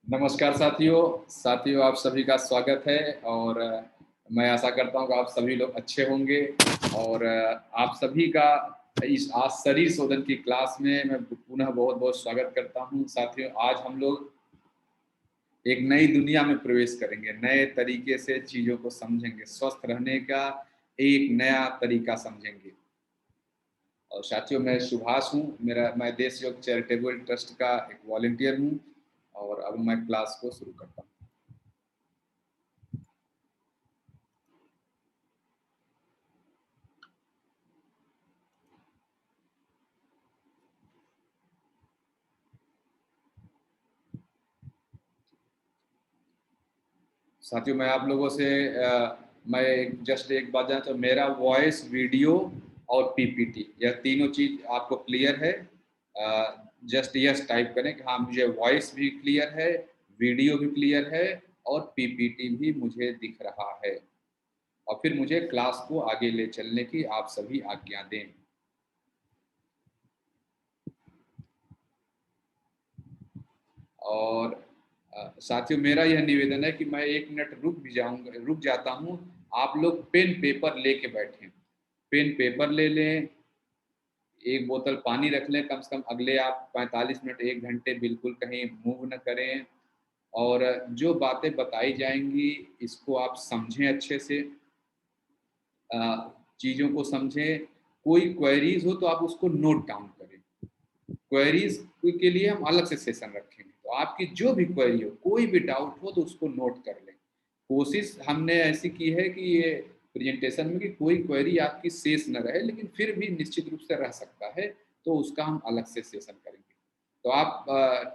नमस्कार साथियों आप सभी का स्वागत है। और मैं आशा करता हूँ कि आप सभी लोग अच्छे होंगे। और आप सभी का इस आज शरीर शोधन की क्लास में मैं पुनः बहुत बहुत स्वागत करता हूँ। साथियों, आज हम लोग एक नई दुनिया में प्रवेश करेंगे, नए तरीके से चीज़ों को समझेंगे, स्वस्थ रहने का एक नया तरीका समझेंगे। और साथियों, मैं सुभाष हूँ, मैं देश योग चैरिटेबल ट्रस्ट का एक वॉलंटियर हूँ। और अब मैं क्लास को शुरू करता हूँ। साथियों, मैं आप लोगों से मैं जस्ट एक बात जाना तो मेरा वॉइस, वीडियो और पीपीटी, यह तीनों चीज आपको क्लियर है? जस्ट यस टाइप करें कि हाँ, मुझे वॉइस भी क्लियर है, वीडियो भी क्लियर है और पीपीटी भी मुझे दिख रहा है। और फिर मुझे क्लास को आगे ले चलने की आप सभी आज्ञा दें। और साथियों, मेरा यह निवेदन है कि मैं 1 मिनट रुक जाता हूँ। आप लोग पेन पेपर लेके बैठें, पेन पेपर ले लें, एक बोतल पानी रख लें। कम से कम अगले आप 45 मिनट 1 घंटे बिल्कुल कहीं मूव न करें। और जो बातें बताई जाएंगी इसको आप समझें अच्छे से, चीज़ों को समझें। कोई क्वेरीज हो तो आप उसको नोट डाउन करें। क्वेरीज के लिए हम अलग से सेशन रखेंगे, तो आपकी जो भी क्वेरी हो, कोई भी डाउट हो तो उसको नोट कर लें। कोशिश हमने ऐसी की है कि ये प्रेजेंटेशन में कि कोई क्वेरी आपकी शेष न रहे, लेकिन फिर भी निश्चित रूप से रह सकता है, तो उसका हम अलग से सेशन करेंगे। तो आप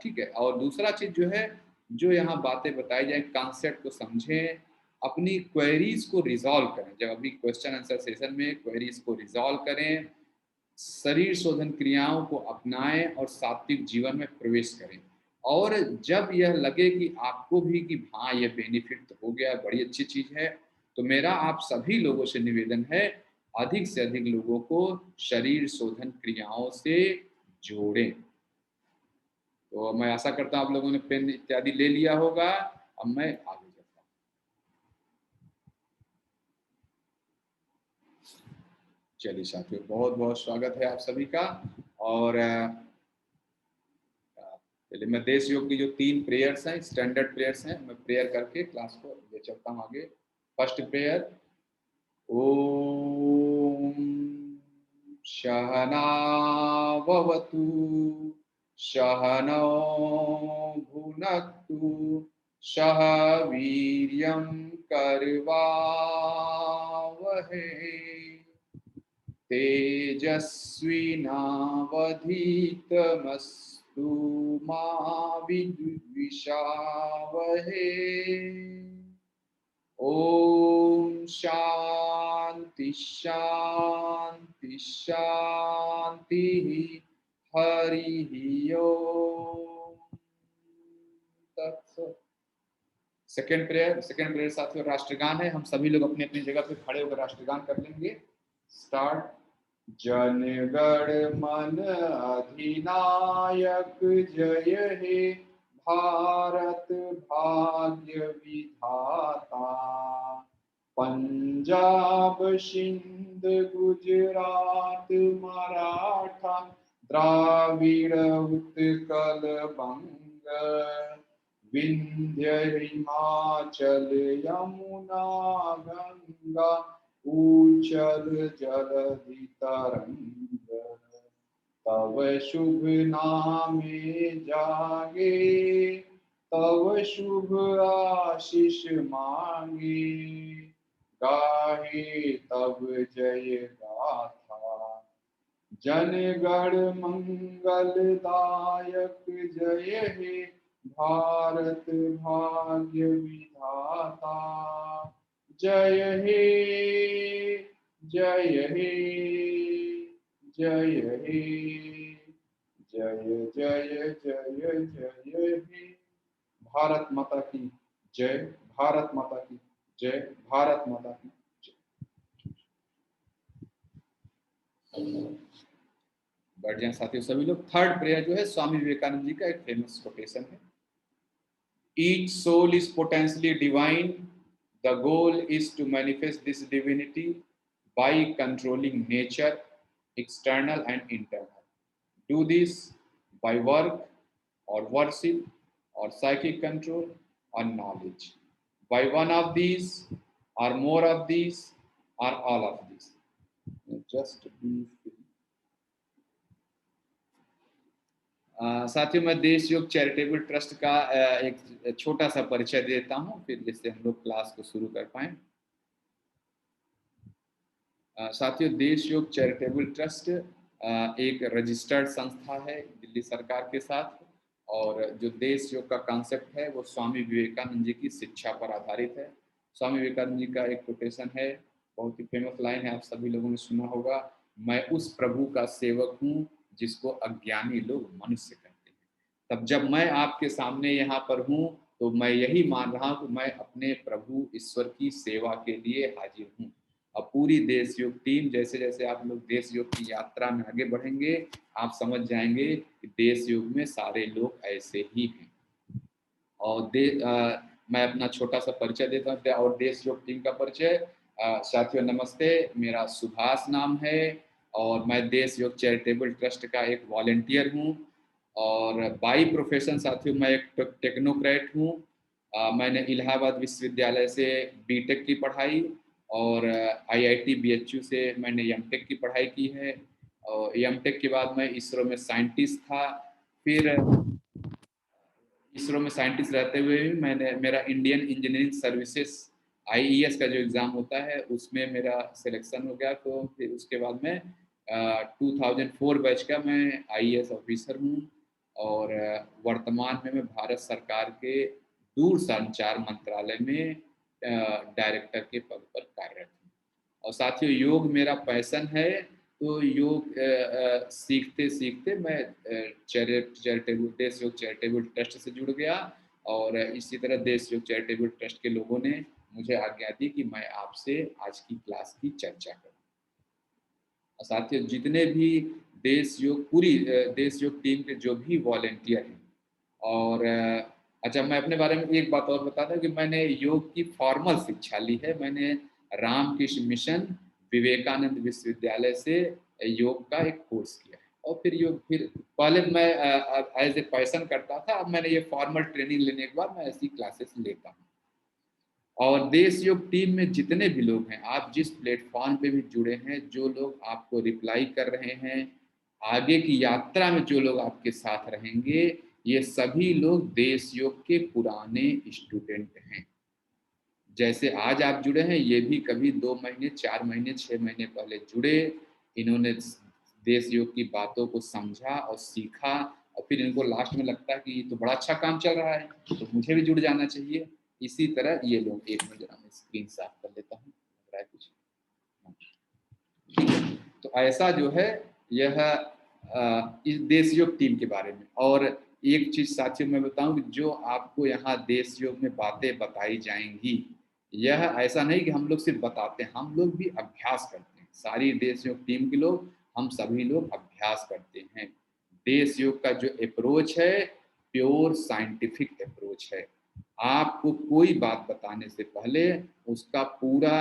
ठीक है। और दूसरा चीज़ जो है, जो यहाँ बातें बताई जाए, कॉन्सेप्ट को समझें, अपनी क्वेरीज को रिजॉल्व करें। जब अभी क्वेश्चन आंसर सेशन में क्वेरीज को रिजॉल्व करें, शरीर शोधन क्रियाओं को अपनाएं और सात्विक जीवन में प्रवेश करें। और जब यह लगे कि आपको भी कि हाँ, यह बेनिफिट तो हो गया, बड़ी अच्छी चीज़ है, तो मेरा आप सभी लोगों से निवेदन है, अधिक से अधिक लोगों को शरीर शोधन क्रियाओं से जोड़ें। तो मैं आशा करता हूँ आप लोगों ने पेन इत्यादि ले लिया होगा। अब मैं आगे चलता हूँ। चलिए साथियों, बहुत बहुत स्वागत है आप सभी का। और चलिए, मैं देश योग की जो 3 प्रेयर्स हैं, स्टैंडर्ड प्रेयर्स हैं, मैं प्रेयर करके क्लास को ले चलता हूँ आगे। फर्स्ट प्रेयर, ओम सहना भवतु, सहनौ भुनक्तु, सह वीर्यं करवावहै, तेजस्विनावधीतमस्तु मा विद्विषावहै। ओम शांति शांति शांति। हरि ओम तत्सत। सेकंड प्रेयर साथियों राष्ट्रगान है। हम सभी लोग अपनी अपनी जगह पे खड़े होकर राष्ट्रगान कर लेंगे। स्टार्ट। जन गण मन अधिनायक जय हे, भारत भाग्य विधाता, पंजाब सिंध गुजरात मराठा, द्राविड़ उत्कल बंग, विंध्य हिमाचल यमुना गंगा, उच्चल जलधि तरंग। तव शुभ नामे जागे, तव शुभ आशीष मांगे, गाहे तब जय गाथा। जन गण मंगल दायक जय हे, भारत भाग्य विधाता, जय हे जय हे जय हे, जय जय जय जय हे। भारत माता की जय, भारत माता की जय, भारत माता की जय। बैठ जाएं साथियों सभी लोग। थर्ड प्रेयर जो है, स्वामी विवेकानंद जी का एक फेमस कोटेशन है। Each soul is potentially divine. The goal is to manifest this divinity by controlling nature, external and internal. Do this by work or worship or psychic control or knowledge. By one of these or more of these or all of these. Just be free. साथियों, मैं देश योग charitable trust का एक छोटा सा परिचय देता हूं, फिर जिससे हम लोग क्लास को शुरू कर पाएं। साथियों, देश योग चैरिटेबल ट्रस्ट एक रजिस्टर्ड संस्था है दिल्ली सरकार के साथ, और जो देश योग का कॉन्सेप्ट है वो स्वामी विवेकानंद जी की शिक्षा पर आधारित है। स्वामी विवेकानंद जी का एक कोटेशन है, बहुत ही फेमस लाइन है, आप सभी लोगों ने सुना होगा, मैं उस प्रभु का सेवक हूँ जिसको अज्ञानी लोग मनुष्य कहते हैं। तब जब मैं आपके सामने यहाँ पर हूँ तो मैं यही मान रहा हूँ कि मैं अपने प्रभु ईश्वर की सेवा के लिए हाजिर हूँ। अब पूरी देश योग टीम, जैसे जैसे आप लोग देश योग की यात्रा में आगे बढ़ेंगे, आप समझ जाएंगे कि देश योग में सारे लोग ऐसे ही हैं। और मैं अपना छोटा सा परिचय देता हूँ और देश योग टीम का परिचय। साथियों नमस्ते, मेरा सुभाष नाम है और मैं देश योग चैरिटेबल ट्रस्ट का एक वॉलंटियर हूँ। और बाई प्रोफेशन साथियों मैं एक टेक्नोक्रेट हूँ। मैंने इलाहाबाद विश्वविद्यालय से बीटेक की पढ़ाई और आईआईटी बीएचयू से मैंने एमटेक की पढ़ाई की है। और एमटेक के बाद मैं इसरो में साइंटिस्ट था। फिर इसरो में साइंटिस्ट रहते हुए भी मैंने मेरा इंडियन इंजीनियरिंग सर्विसेज आईईएस का जो एग्ज़ाम होता है उसमें मेरा सिलेक्शन हो गया। तो फिर उसके बाद मैं 2004 बैच का मैं आईएएस ऑफिसर हूँ और वर्तमान में मैं भारत सरकार के दूरसंचार मंत्रालय में डायरेक्टर के पद पर कार्यरत हूँ। और साथियों योग मेरा पैशन है, तो योग सीखते सीखते मैं चैरिटेबल देश योग चैरिटेबल ट्रस्ट से जुड़ गया और इसी तरह देश योग चैरिटेबल ट्रस्ट के लोगों ने मुझे आज्ञा दी कि मैं आपसे आज की क्लास की चर्चा करूं। साथियों जितने भी देश योग पूरी देश योग टीम के जो भी वॉलेंटियर हैं, और अच्छा मैं अपने बारे में एक बात और बता दूं कि मैंने योग की फॉर्मल शिक्षा ली है। मैंने रामकृष्ण मिशन विवेकानंद विश्वविद्यालय से योग का एक कोर्स किया है और फिर योग फिर पहले मैं एज ए पैशन करता था, अब मैंने ये फॉर्मल ट्रेनिंग लेने के बाद मैं ऐसी क्लासेस लेता हूँ। और देश योग टीम में जितने भी लोग हैं, आप जिस प्लेटफॉर्म पे भी जुड़े हैं, जो लोग आपको रिप्लाई कर रहे हैं, आगे की यात्रा में जो लोग आपके साथ रहेंगे, ये सभी लोग देश योग के पुराने स्टूडेंट हैं। जैसे आज आप जुड़े हैं, ये भी कभी 2 महीने 4 महीने 6 महीने पहले जुड़े, इन्होंने देश योग की बातों को समझा और सीखा और फिर इनको लास्ट में लगता है कि ये तो बड़ा अच्छा काम चल रहा है, तो मुझे भी जुड़ जाना चाहिए। इसी तरह ये लोग, एक मिनट जरा मैं स्क्रीन साफ कर लेता हूँ, लग रहा है कुछ। तो ऐसा जो है यह इस देश योग टीम के बारे में। और एक चीज साथियों मैं बताऊं कि जो आपको यहाँ देश योग में बातें बताई जाएंगी, यह ऐसा नहीं कि हम लोग सिर्फ बताते हैं, हम लोग भी अभ्यास करते हैं। सारी देश योग टीम के लोग, हम सभी लोग अभ्यास करते हैं। देश योग का जो अप्रोच है प्योर साइंटिफिक अप्रोच है। आपको कोई बात बताने से पहले उसका पूरा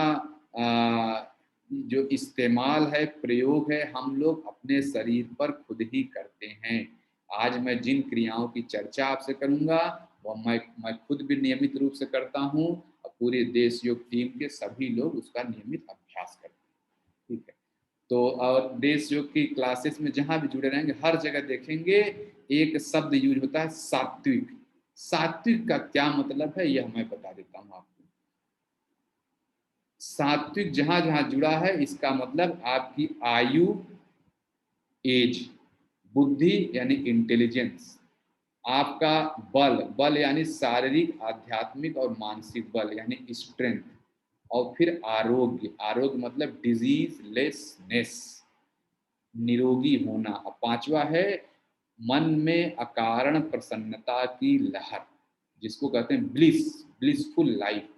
जो इस्तेमाल है, प्रयोग है, हम लोग अपने शरीर पर खुद ही करते हैं। आज मैं जिन क्रियाओं की चर्चा आपसे करूंगा वह मैं खुद भी नियमित रूप से करता हूं और पूरे देश योग टीम के सभी लोग उसका नियमित अभ्यास करते हैं। ठीक है, तो और देश योग की क्लासेस में जहां भी जुड़े रहेंगे, हर जगह देखेंगे एक शब्द यूज होता है, सात्विक। सात्विक का क्या मतलब है यह मैं बता देता हूं आपको। सात्विक जहां जहां जुड़ा है, इसका मतलब आपकी आयु, एज, बुद्धि यानी इंटेलिजेंस, आपका बल, बल यानी शारीरिक आध्यात्मिक और मानसिक बल यानी स्ट्रेंथ, और फिर आरोग्य, आरोग्य मतलब डिजीज लेसनेस, निरोगी होना। और पांचवा है मन में अकारण प्रसन्नता की लहर, जिसको कहते हैं ब्लिस, ब्लिसफुल लाइफ।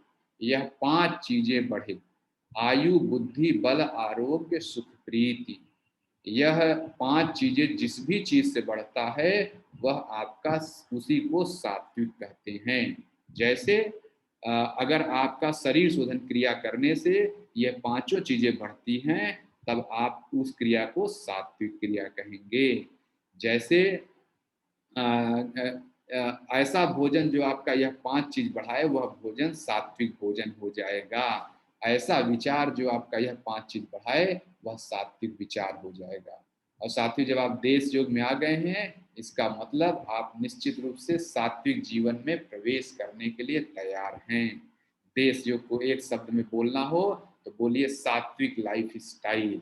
यह 5 चीजें बढ़े, आयु, बुद्धि, बल, आरोग्य, सुख, प्रीति। यह 5 चीजें जिस भी चीज से बढ़ता है वह आपका, उसी को सात्विक कहते हैं। जैसे अगर आपका शरीर शोधन क्रिया करने से यह पांचों चीजें बढ़ती हैं, तब आप उस क्रिया को सात्विक क्रिया कहेंगे। जैसे ऐसा भोजन जो आपका यह 5 चीज बढ़ाए वह भोजन सात्विक भोजन हो जाएगा। ऐसा विचार जो आपका यह 5 चीज बढ़ाए वह सात्विक विचार हो जाएगा। और सात्विक, जब आप देश योग में आ गए हैं, इसका मतलब आप निश्चित रूप से सात्विक जीवन में प्रवेश करने के लिए तैयार हैं। देश योग को एक शब्द में बोलना हो तो बोलिए सात्विक लाइफ स्टाइल।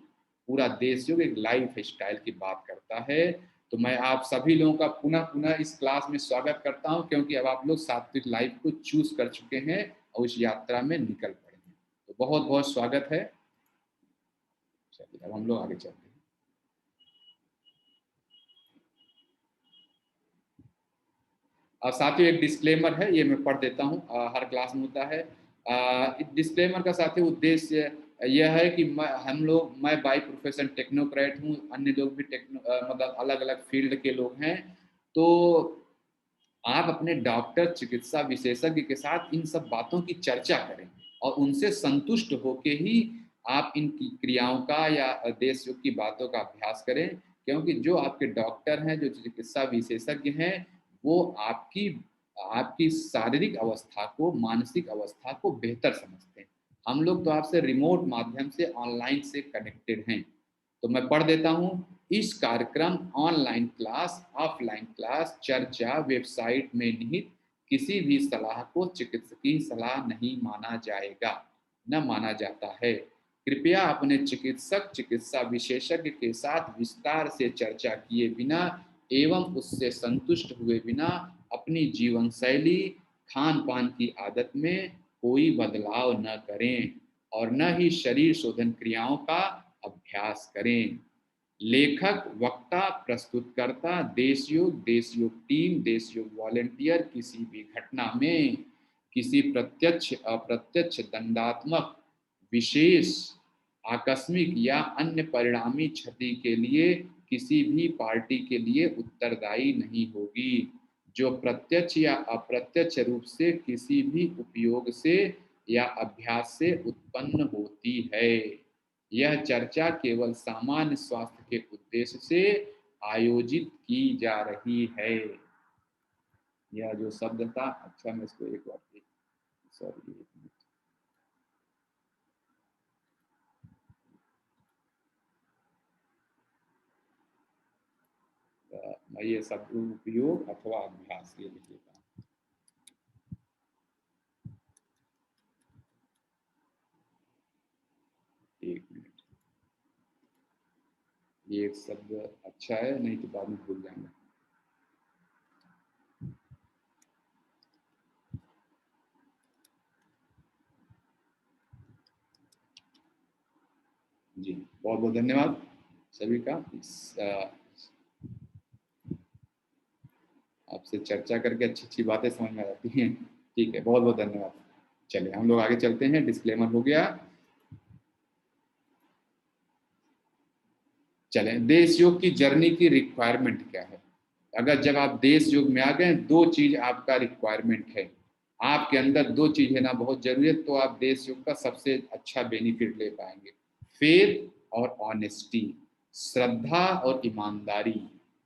पूरा देश योग एक लाइफ स्टाइल की बात करता है। तो मैं आप सभी लोगों का पुनः पुनः इस क्लास में स्वागत करता हूं, क्योंकि अब आप लोग सात्विक लाइफ को चूज कर चुके हैं और उस यात्रा में निकल पड़े हैं। तो बहुत बहुत स्वागत है। चलिए अब हम लोग आगे चलते हैं। और साथ ही एक डिस्क्लेमर है, ये मैं पढ़ देता हूँ, हर क्लास में होता है। डिस्क्लेमर का साथ ही उद्देश्य यह है कि मैं बाई प्रोफेशन टेक्नोक्रेट हूँ, अन्य लोग भी मतलब अलग अलग फील्ड के लोग हैं। तो आप अपने डॉक्टर, चिकित्सा विशेषज्ञ के साथ इन सब बातों की चर्चा करें और उनसे संतुष्ट होके ही आप इन क्रियाओं का या देश योग की बातों का अभ्यास करें। क्योंकि जो आपके डॉक्टर हैं, जो चिकित्सा विशेषज्ञ हैं, वो आपकी आपकी शारीरिक अवस्था को, मानसिक अवस्था को बेहतर समझते हैं। हम लोग तो आपसे रिमोट माध्यम से, ऑनलाइन से कनेक्टेड हैं। तो मैं पढ़ देता हूँ। इस कार्यक्रम, ऑनलाइन क्लास, ऑफलाइन क्लास, चर्चा, वेबसाइट में निहित किसी भी सलाह को चिकित्सकीय सलाह नहीं माना जाएगा, न माना जाता है। कृपया अपने चिकित्सक, चिकित्सा विशेषज्ञ के साथ विस्तार से चर्चा किए बिना एवं उससे संतुष्ट हुए बिना अपनी जीवन शैली, खान पान की आदत में कोई बदलाव न करें और न ही शरीर शोधन क्रियाओं का अभ्यास करें। लेखक, वक्ता, प्रस्तुतकर्ता, देश योग टीम, देश योग वॉलेंटियर किसी भी घटना में किसी प्रत्यक्ष, अप्रत्यक्ष, दंडात्मक, विशेष, आकस्मिक या अन्य परिणामी क्षति के लिए किसी भी पार्टी के लिए उत्तरदायी नहीं होगी, जो प्रत्यक्ष या अप्रत्यक्ष रूप से किसी भी उपयोग से या अभ्यास से उत्पन्न होती है। यह चर्चा केवल सामान्य स्वास्थ्य के उद्देश्य से आयोजित की जा रही है। यह जो शब्द था, अच्छा मैं इसको एक बार, सॉरी, मैं ये शब्द उपयोग अथवा अभ्यास ये लिख लेता हूँ। एक मिनट, ये एक शब्द अच्छा है, नहीं तो बाद में भूल जाएंगे। जी, बहुत बहुत धन्यवाद सभी का। आपसे चर्चा करके अच्छी अच्छी बातें समझ में आती हैं। ठीक है, बहुत बहुत धन्यवाद। चलिए हम लोग आगे चलते हैं। डिस्क्लेमर हो गया। चलें, देश योग की जर्नी की रिक्वायरमेंट क्या है। अगर जब आप देश योग में आ गए, दो चीज आपका रिक्वायरमेंट है, आपके अंदर दो चीज है ना बहुत जरूरी है, तो आप देश योग का सबसे अच्छा बेनिफिट ले पाएंगे। फेथ और ऑनेस्टी, श्रद्धा और ईमानदारी।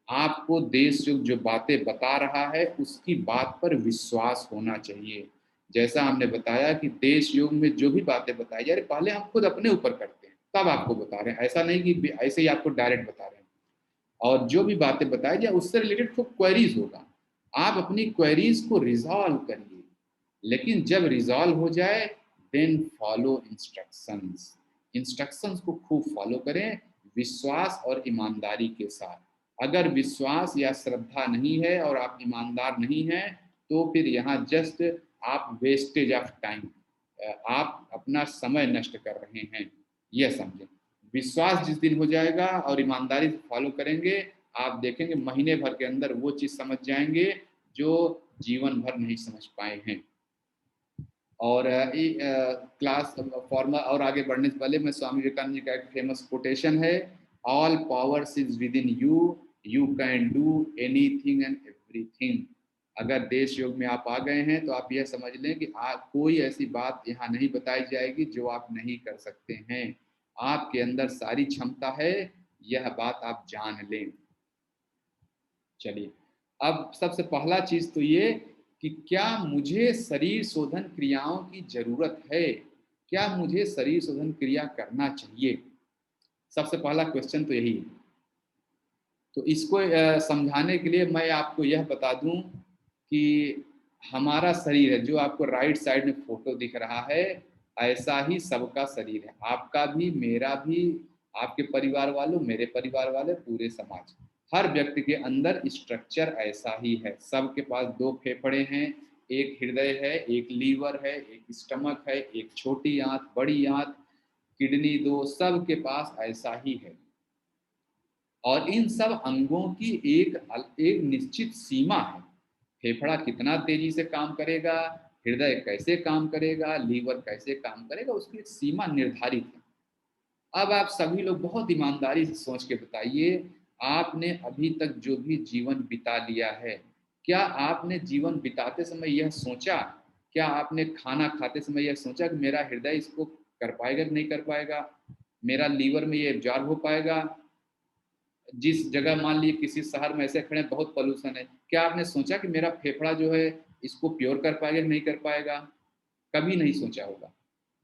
आपको देश योग जो बातें बता रहा है उसकी बात पर विश्वास होना चाहिए। जैसा हमने बताया कि देश योग में जो भी बातें बताई जा रही, पहले हम खुद अपने ऊपर करते हैं तब आपको बता रहे हैं। ऐसा नहीं कि ऐसे ही आपको डायरेक्ट बता रहे हैं। और जो भी बातें बताई जाए उससे रिलेटेड खूब क्वेरीज होगा, आप अपनी क्वेरीज को रिजॉल्व करिए। लेकिन जब रिजॉल्व हो जाए, देन फॉलो इंस्ट्रक्शंस। इंस्ट्रक्शंस को खूब फॉलो करें, विश्वास और ईमानदारी के साथ। अगर विश्वास या श्रद्धा नहीं है और आप ईमानदार नहीं हैं, तो फिर यहाँ जस्ट आप वेस्टेज ऑफ टाइम, आप अपना समय नष्ट कर रहे हैं, यह समझें। विश्वास जिस दिन हो जाएगा और ईमानदारी से फॉलो करेंगे, आप देखेंगे महीने भर के अंदर वो चीज़ समझ जाएंगे जो जीवन भर नहीं समझ पाए हैं। और क्लास फॉर्मा और आगे बढ़ने से पहले मैं स्वामी विवेकानंद जी का एक फेमस कोटेशन है all powers is with in you, you can do anything and everything. अगर देश योग में आप आ गए हैं तो आप यह समझ लें कि कोई ऐसी बात यहाँ नहीं बताई जाएगी जो आप नहीं कर सकते हैं। आपके अंदर सारी क्षमता है, यह बात आप जान लें। चलिए, अब सबसे पहला चीज तो ये कि क्या मुझे शरीर शोधन क्रियाओं की जरूरत है, क्या मुझे शरीर शोधन क्रिया करना चाहिए। सबसे पहला क्वेश्चन तो यही है। तो इसको समझाने के लिए मैं आपको यह बता दूं कि हमारा शरीर है, जो आपको राइट साइड में फोटो दिख रहा है, ऐसा ही सबका शरीर है, आपका भी, मेरा भी, आपके परिवार वालों, मेरे परिवार वाले, पूरे समाज, हर व्यक्ति के अंदर स्ट्रक्चर ऐसा ही है। सबके पास दो फेफड़े हैं, एक हृदय है, एक लीवर है, एक स्टमक है, एक छोटी आंत, बड़ी आंत, किडनी दो, सबके पास ऐसा ही है। और इन सब अंगों की एक निश्चित सीमा है। फेफड़ा कितना तेजी से काम करेगा, हृदय कैसे काम करेगा, लीवर कैसे काम करेगा, उसकी एक सीमा निर्धारित है। अब आप सभी लोग बहुत ईमानदारी से सोच के बताइए, आपने अभी तक जो भी जीवन बिता लिया है, क्या आपने जीवन बिताते समय यह सोचा, क्या आपने खाना खाते समय यह सोचा कि मेरा हृदय इसको कर पाएगा कि नहीं कर पाएगा, मेरा लीवर में ये एब्जॉर्ब हो पाएगा। जिस जगह मान लीजिए किसी शहर में ऐसे खड़े बहुत पोल्यूशन है, क्या आपने सोचा कि मेरा फेफड़ा जो है इसको प्योर कर पाएगा कि नहीं कर पाएगा, कभी नहीं सोचा होगा।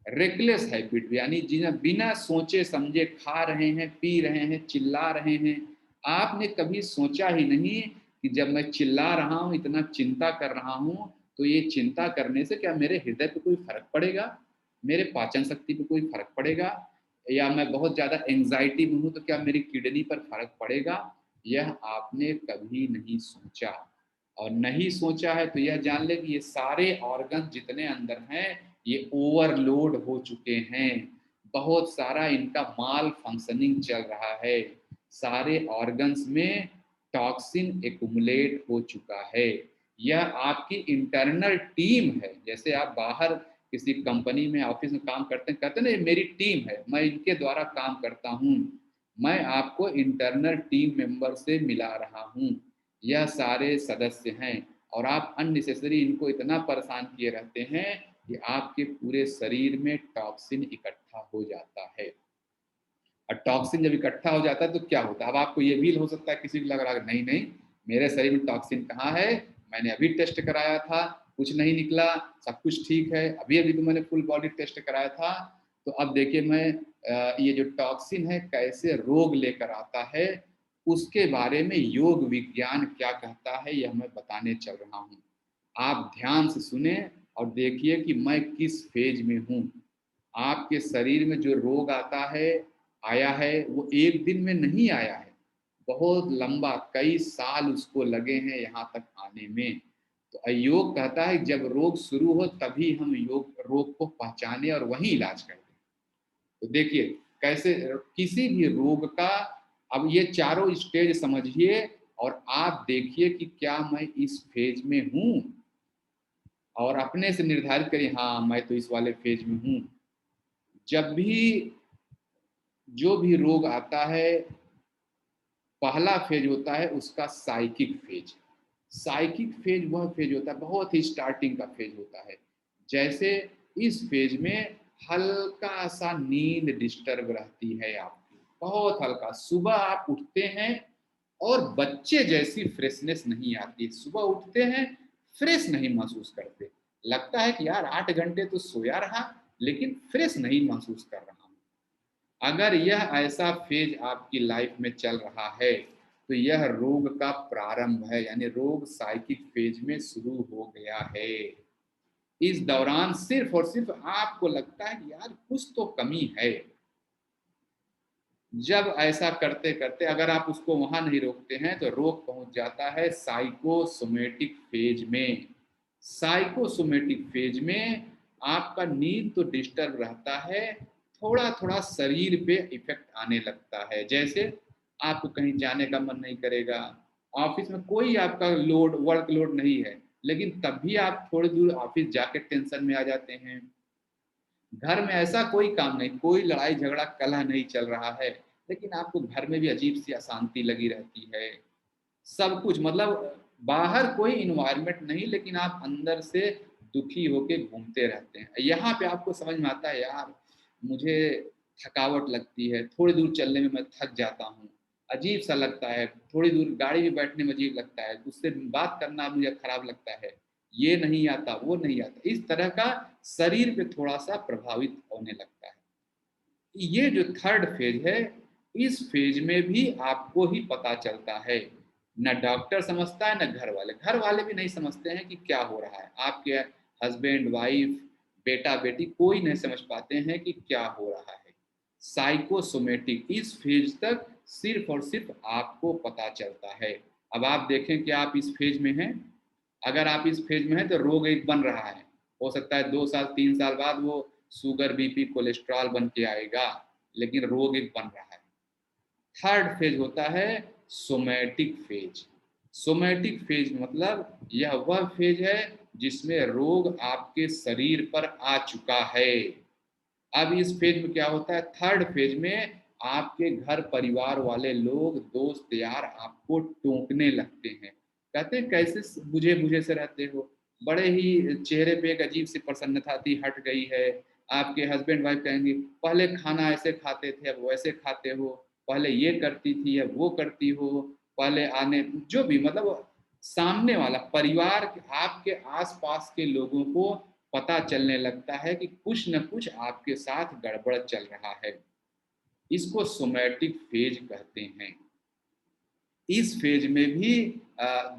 रेकलेस हैबिट, यानी जिन्हें बिना सोचे समझे खा रहे हैं, पी रहे हैं, चिल्ला रहे हैं। आपने कभी सोचा ही नहीं कि जब मैं चिल्ला रहा हूँ, इतना चिंता कर रहा हूँ, तो ये चिंता करने से क्या मेरे हृदय पे कोई फर्क पड़ेगा, मेरे पाचन शक्ति पे कोई फर्क पड़ेगा, या मैं बहुत ज़्यादा एंग्जाइटी में हूँ तो क्या मेरी किडनी पर फर्क पड़ेगा। यह आपने कभी नहीं सोचा, और नहीं सोचा है तो यह जान ले कि ये सारे ऑर्गन जितने अंदर हैं ये ओवरलोड हो चुके हैं, बहुत सारा इनका माल फंक्शनिंग चल रहा है, सारे ऑर्गन्स में टॉक्सिन एक्युमुलेट हो चुका है। यह आपकी इंटरनल टीम है। जैसे आप बाहर किसी कंपनी में, ऑफिस में काम करते हैं, कहते हैं ना ये मेरी टीम है, मैं इनके द्वारा काम करता हूँ। मैं आपको इंटरनल टीम मेंबर से मिला रहा हूँ, यह सारे सदस्य हैं, और आप अननेसेसरी इनको इतना परेशान किए रहते हैं कि आपके पूरे शरीर में टॉक्सिन इकट्ठा हो जाता है। और टॉक्सिन जब इकट्ठा हो जाता है तो क्या होता है, अब आपको ये भी हो सकता है किसी को लग रहा है नहीं नहीं, मेरे शरीर में टॉक्सिन कहाँ है, मैंने अभी टेस्ट कराया था, कुछ नहीं निकला, सब कुछ ठीक है, अभी अभी तो मैंने फुल बॉडी टेस्ट कराया था। तो अब देखिए मैं ये जो टॉक्सिन है कैसे रोग लेकर आता है, उसके बारे में योग विज्ञान क्या कहता है यह मैं बताने चल रहा हूँ। आप ध्यान से सुने और देखिए कि मैं किस फेज में हूँ। आपके शरीर में जो रोग आता है, आया है, वो एक दिन में नहीं आया है, बहुत लंबा कई साल उसको लगे हैं यहाँ तक आने में। तो योग कहता है जब रोग शुरू हो तभी हम रोग को पहचाने और वहीं इलाज करें। तो देखिए कैसे किसी भी रोग का, अब ये चारों स्टेज समझिए और आप देखिए कि क्या मैं इस फेज में हूँ, और अपने से निर्धारित करिए हाँ मैं तो इस वाले फेज में हूँ। जब भी जो भी रोग आता है, पहला फेज होता है उसका साइकिक फेज। साइकिक फेज वह फेज होता है, बहुत ही स्टार्टिंग का फेज होता है। जैसे इस फेज में हल्का सा नींद डिस्टर्ब रहती है आपकी, बहुत हल्का, सुबह आप उठते हैं और बच्चे जैसी फ्रेशनेस नहीं आती, सुबह उठते हैं फ्रेश नहीं महसूस करते, लगता है कि यार 8 घंटे तो सोया रहा लेकिन फ्रेश नहीं महसूस कर रहा हूँ। अगर यह ऐसा फेज आपकी लाइफ में चल रहा है तो यह रोग का प्रारंभ है, यानी रोग साइकिक फेज में शुरू हो गया है। इस दौरान सिर्फ और सिर्फ आपको लगता है कि यार कुछ तो कमी है। जब ऐसा करते करते अगर आप उसको वहां नहीं रोकते हैं तो रोग पहुंच जाता है साइकोसोमेटिक फेज में। साइकोसोमेटिक फेज में आपका नींद तो डिस्टर्ब रहता है, थोड़ा थोड़ा शरीर पे इफेक्ट आने लगता है। जैसे आपको कहीं जाने का मन नहीं करेगा, ऑफिस में कोई आपका वर्क लोड नहीं है, लेकिन तब भी आप थोड़ी दूर ऑफिस जाके टेंशन में आ जाते हैं। घर में ऐसा कोई काम नहीं, कोई लड़ाई झगड़ा कलह नहीं चल रहा है, लेकिन आपको घर में भी अजीब सी अशांति लगी रहती है, सब कुछ मतलब बाहर कोई इन्वायरमेंट नहीं, लेकिन आप अंदर से दुखी होके घूमते रहते हैं। यहाँ पे आपको समझ में आता है यार मुझे थकावट लगती है, थोड़ी दूर चलने में मैं थक जाता हूँ, अजीब सा लगता है, थोड़ी दूर गाड़ी में बैठने में अजीब लगता है, उससे बात करना मुझे खराब लगता है, ये नहीं आता वो नहीं आता, इस तरह का शरीर पे थोड़ा सा प्रभावित होने लगता है। ये जो थर्ड फेज है, इस फेज में भी आपको ही पता चलता है, न डॉक्टर समझता है न घर वाले भी नहीं समझते हैं कि क्या हो रहा है, आपके हस्बैंड वाइफ बेटा बेटी कोई नहीं समझ पाते हैं कि क्या हो रहा है। साइकोसोमेटिक इस फेज तक सिर्फ और सिर्फ आपको पता चलता है। अब आप देखें कि आप इस फेज में हैं, अगर आप इस फेज में हैं तो रोग एक बन रहा है, हो सकता है 2 साल 3 साल बाद वो शुगर बीपी कोलेस्ट्रॉल बन के आएगा, लेकिन रोग एक बन रहा है। थर्ड फेज होता है सोमैटिक फेज। सोमैटिक फेज मतलब यह वह फेज है जिसमें रोग आपके शरीर पर आ चुका है। अब इस फेज में क्या होता है, थर्ड फेज में आपके घर परिवार वाले लोग दोस्त यार आपको टोकने लगते हैं, कहते हैं कैसे बुझे बुझे से रहते हो, बड़े ही चेहरे पे एक अजीब सी प्रसन्नता थी हट गई है। आपके हस्बैंड वाइफ कहेंगे पहले खाना ऐसे खाते थे अब वैसे खाते हो, पहले ये करती थी अब वो करती हो, पहले आने जो भी मतलब सामने वाला परिवार आपके आसपास के लोगों को पता चलने लगता है कि कुछ न कुछ आपके साथ गड़बड़ चल रहा है। इसको सोमैटिक फेज कहते हैं। इस फेज में भी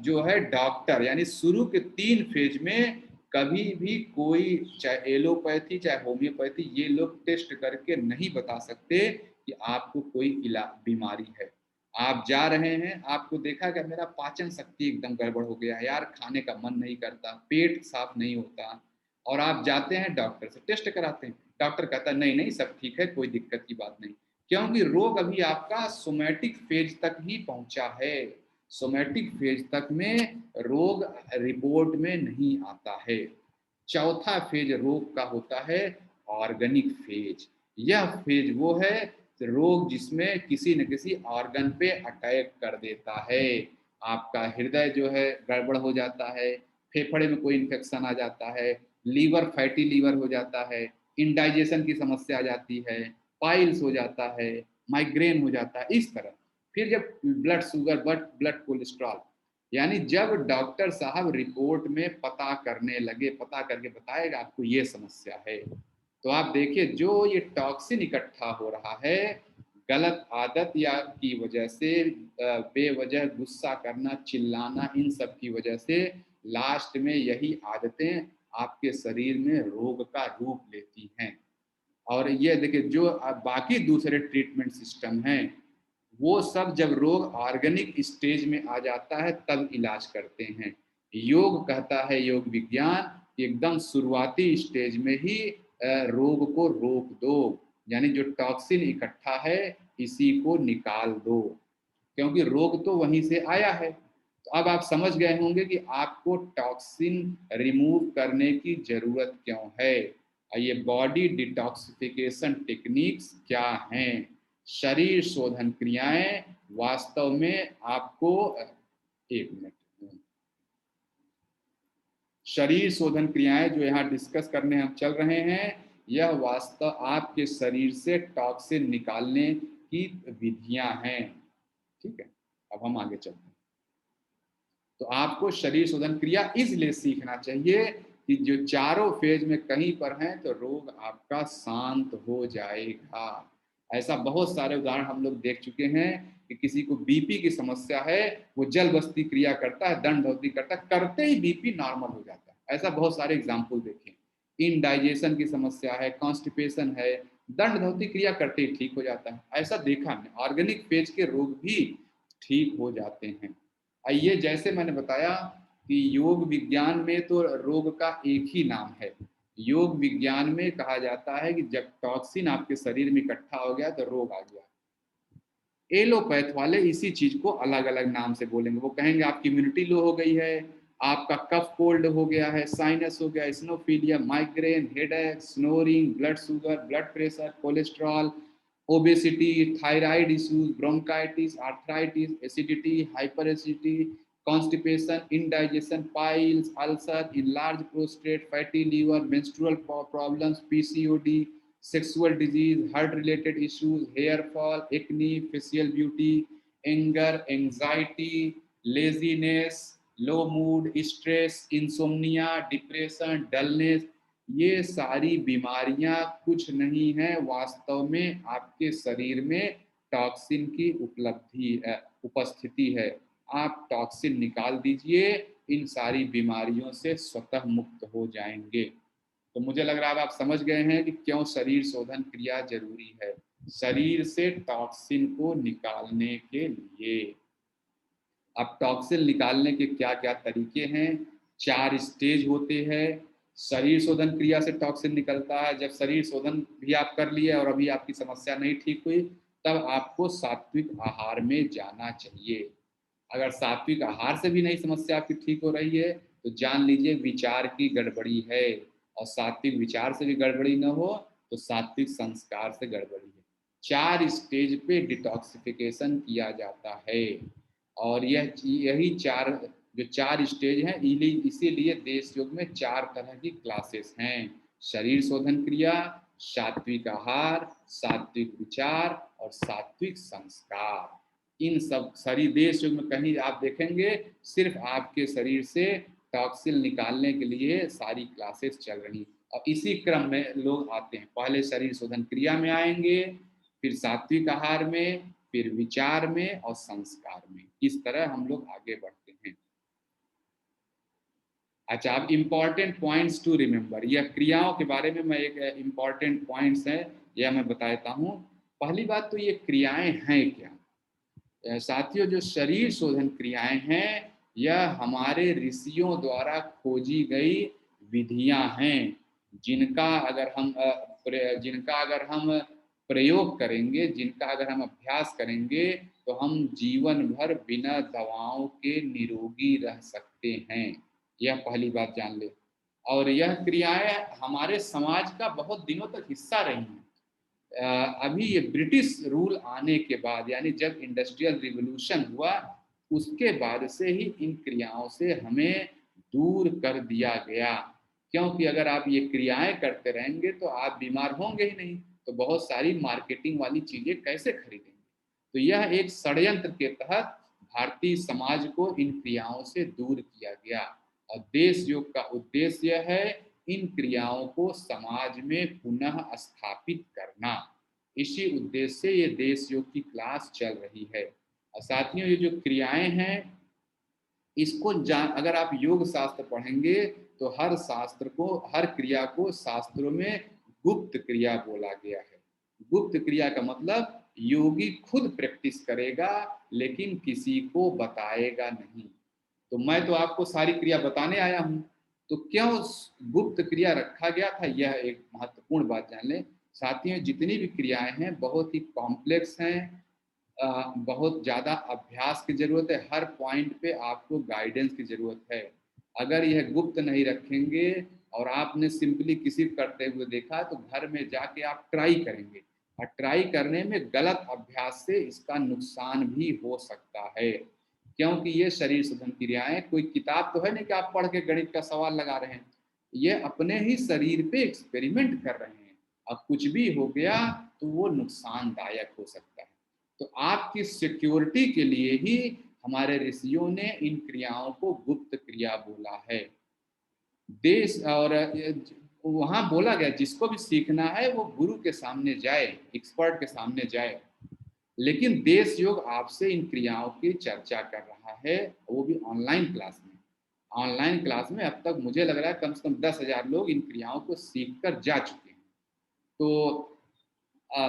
जो है डॉक्टर यानी शुरू के 3 फेज में कभी भी कोई चाहे एलोपैथी चाहे होम्योपैथी ये लोग टेस्ट करके नहीं बता सकते कि आपको कोई बीमारी है। आप जा रहे हैं, आपको देखा कि मेरा पाचन शक्ति एकदम गड़बड़ हो गया यार, खाने का मन नहीं करता, पेट साफ नहीं होता, और आप जाते हैं डॉक्टर से टेस्ट कराते हैं, डॉक्टर कहता है नहीं नहीं सब ठीक है कोई दिक्कत की बात नहीं, क्योंकि रोग अभी आपका सोमैटिक फेज तक ही पहुंचा है। सोमैटिक फेज तक में रोग रिपोर्ट में नहीं आता है। चौथा फेज रोग का होता है ऑर्गेनिक फेज। यह फेज वो है रोग जिसमें किसी न किसी ऑर्गन पे अटैक कर देता है। आपका हृदय जो है गड़बड़ हो जाता है, फेफड़े में कोई इन्फेक्शन आ जाता है, लीवर फैटी लीवर हो जाता है, इंडाइजेशन की समस्या आ जाती है, पाइल्स हो जाता है, माइग्रेन हो जाता है, इस तरह। फिर जब ब्लड शुगर ब्लड कोलेस्ट्रॉल, यानी जब डॉक्टर साहब रिपोर्ट में पता करने लगे, पता करके बताएगा आपको ये समस्या है, तो आप देखिए जो ये टॉक्सिन इकट्ठा हो रहा है गलत आदत या की वजह से, बेवजह गुस्सा करना चिल्लाना इन सब की वजह से लास्ट में यही आदतें आपके शरीर में रोग का रूप लेती हैं। और ये देखिए जो बाकी दूसरे ट्रीटमेंट सिस्टम हैं वो सब जब रोग ऑर्गेनिक स्टेज में आ जाता है तब इलाज करते हैं। योग कहता है योग विज्ञान एकदम शुरुआती स्टेज में ही रोग को रोक दो, यानी जो टॉक्सिन इकट्ठा है इसी को निकाल दो, क्योंकि रोग तो वहीं से आया है। तो अब आप समझ गए होंगे कि आपको टॉक्सिन रिमूव करने की जरूरत क्यों है। ये बॉडी डिटॉक्सिफिकेशन टेक्निक्स क्या हैं, शरीर शोधन क्रियाएं वास्तव में आपको, एक मिनट, शरीर शोधन क्रियाएं जो यहाँ डिस्कस करने हम चल रहे हैं यह वास्तव आपके शरीर से टॉक्सिन निकालने की विधियां हैं। ठीक है, अब हम आगे चलते हैं। तो आपको शरीर शोधन क्रिया इसलिए सीखना चाहिए कि जो चारों फेज में कहीं पर हैं तो रोग आपका शांत हो जाएगा। ऐसा बहुत सारे उदाहरण हम लोग देख चुके हैं कि किसी को बीपी की समस्या है, वो जल बस्ती क्रिया करता है, दंड धोती करता है, करते ही बीपी नॉर्मल हो जाता है। ऐसा बहुत सारे एग्जाम्पल देखे। इनडाइजेशन की समस्या है, कॉन्स्टिपेशन है, दंड धोती क्रिया करते ही ठीक हो जाता है। ऐसा देखा हमने, ऑर्गेनिक फेज के रोग भी ठीक हो जाते हैं। आइए, जैसे मैंने बताया कि योग विज्ञान में तो रोग का एक ही नाम है। योग विज्ञान में कहा जाता है कि जब टॉक्सिन आपके शरीर में इकट्ठा हो गया तो रोग आ गया। एलोपैथ वाले इसी चीज को अलग अलग नाम से बोलेंगे, वो कहेंगे आपकी इम्यूनिटी लो हो गई है, आपका कफ कोल्ड हो गया है, साइनस हो गया, eosinophilia, migraine, headache, snoring, blood sugar, blood pressure, cholesterol, obesity, thyroid issues, bronchitis, arthritis, acidity, hyper acidity, constipation, indigestion, piles, ulcer, enlarge prostate, fatty liver, menstrual problems, PCOD, sexual disease, heart related issues, hair fall, acne, facial beauty, anger, anxiety, laziness, low mood, stress, insomnia, depression, dullness, ये सारी बीमारियां कुछ नहीं है, वास्तव में आपके शरीर में टॉक्सिन की उपस्थिति है। आप टॉक्सिन निकाल दीजिए, इन सारी बीमारियों से स्वतः मुक्त हो जाएंगे। तो मुझे लग रहा है आप समझ गए हैं कि क्यों शरीर शोधन क्रिया जरूरी है, शरीर से टॉक्सिन को निकालने के लिए। अब टॉक्सिन निकालने के क्या क्या तरीके हैं? 4 स्टेज होते हैं। शरीर शोधन क्रिया से टॉक्सिन निकलता है। जब शरीर शोधन भी आप कर लिए और अभी आपकी समस्या नहीं ठीक हुई, तब आपको सात्विक आहार में जाना चाहिए। अगर सात्विक आहार से भी नहीं समस्या आपकी ठीक हो रही है, तो जान लीजिए विचार की गड़बड़ी है। और सात्विक विचार से भी गड़बड़ी न हो तो सात्विक संस्कार से गड़बड़ी है। 4 स्टेज पे डिटॉक्सिफिकेशन किया जाता है। और यही जो 4 स्टेज हैं, इसीलिए देश योग में 4 तरह की क्लासेस हैं: शरीर शोधन क्रिया, सात्विक आहार, सात्विक विचार और सात्विक संस्कार। इन सब शरीर देश योग में कहीं आप देखेंगे सिर्फ आपके शरीर से टॉक्सिन निकालने के लिए सारी क्लासेस चल रही। और इसी क्रम में लोग आते हैं, पहले शरीर शोधन क्रिया में आएंगे, फिर सात्विक आहार में, फिर विचार में और संस्कार में। इस तरह हम लोग आगे बढ़ते हैं। अच्छा, अब इम्पॉर्टेंट पॉइंट्स टू रिमेंबर, यह क्रियाओं के बारे में मैं एक इम्पॉर्टेंट पॉइंट्स है यह मैं बता देता हूँ। पहली बात तो ये क्रियाएं हैं क्या? साथियों, जो शरीर शोधन क्रियाएं हैं यह हमारे ऋषियों द्वारा खोजी गई विधियां हैं, जिनका अगर हम प्रयोग करेंगे, जिनका अगर हम अभ्यास करेंगे, तो हम जीवन भर बिना दवाओं के निरोगी रह सकते हैं। यह पहली बात जान ले। और यह क्रियाएं हमारे समाज का बहुत दिनों तक हिस्सा रही हैं। अभी ये ब्रिटिश रूल आने के बाद, यानी जब इंडस्ट्रियल रिवॉल्यूशन हुआ, उसके बाद से ही इन क्रियाओं से हमें दूर कर दिया गया। क्योंकि अगर आप ये क्रियाएं करते रहेंगे तो आप बीमार होंगे ही नहीं, तो बहुत सारी मार्केटिंग वाली चीजें कैसे खरीदेंगे? तो यह एक षड्यंत्र के तहत भारतीय समाज को इन क्रियाओं से दूर किया गया। और देश योग का उद्देश्य यह है इन क्रियाओं को समाज में पुनः स्थापित करना। इसी उद्देश्य से ये देश योग की क्लास चल रही है। और साथियों, ये जो क्रियाएं हैं, इसको अगर आप योग शास्त्र पढ़ेंगे तो हर क्रिया को शास्त्रों में गुप्त क्रिया बोला गया है। गुप्त क्रिया का मतलब योगी खुद प्रैक्टिस करेगा लेकिन किसी को बताएगा नहीं। तो मैं तो आपको सारी क्रिया बताने आया हूँ, तो क्यों गुप्त क्रिया रखा गया था, यह एक महत्वपूर्ण बात जान लें। साथियों, जितनी भी क्रियाएं हैं बहुत ही कॉम्प्लेक्स हैं, बहुत ज़्यादा अभ्यास की ज़रूरत है, हर पॉइंट पे आपको गाइडेंस की ज़रूरत है। अगर यह गुप्त नहीं रखेंगे और आपने सिंपली किसी करते हुए देखा, तो घर में जाके आप ट्राई करेंगे और ट्राई करने में गलत अभ्यास से इसका नुकसान भी हो सकता है। क्योंकि ये शरीर शोधन क्रियाएं कोई किताब तो है नहीं कि आप पढ़ के गणित का सवाल लगा रहे हैं, ये अपने ही शरीर पे एक्सपेरिमेंट कर रहे हैं। अब कुछ भी हो गया तो वो नुकसानदायक हो सकता है। तो आपकी सिक्योरिटी के लिए ही हमारे ऋषियों ने इन क्रियाओं को गुप्त क्रिया बोला है। देश और वहाँ बोला गया जिसको भी सीखना है वो गुरु के सामने जाए, एक्सपर्ट के सामने जाए। लेकिन देश योग आपसे इन क्रियाओं की चर्चा कर रहा है, वो भी ऑनलाइन क्लास में। ऑनलाइन क्लास में अब तक मुझे लग रहा है कम से कम 10,000 लोग इन क्रियाओं को सीख कर जा चुके हैं। तो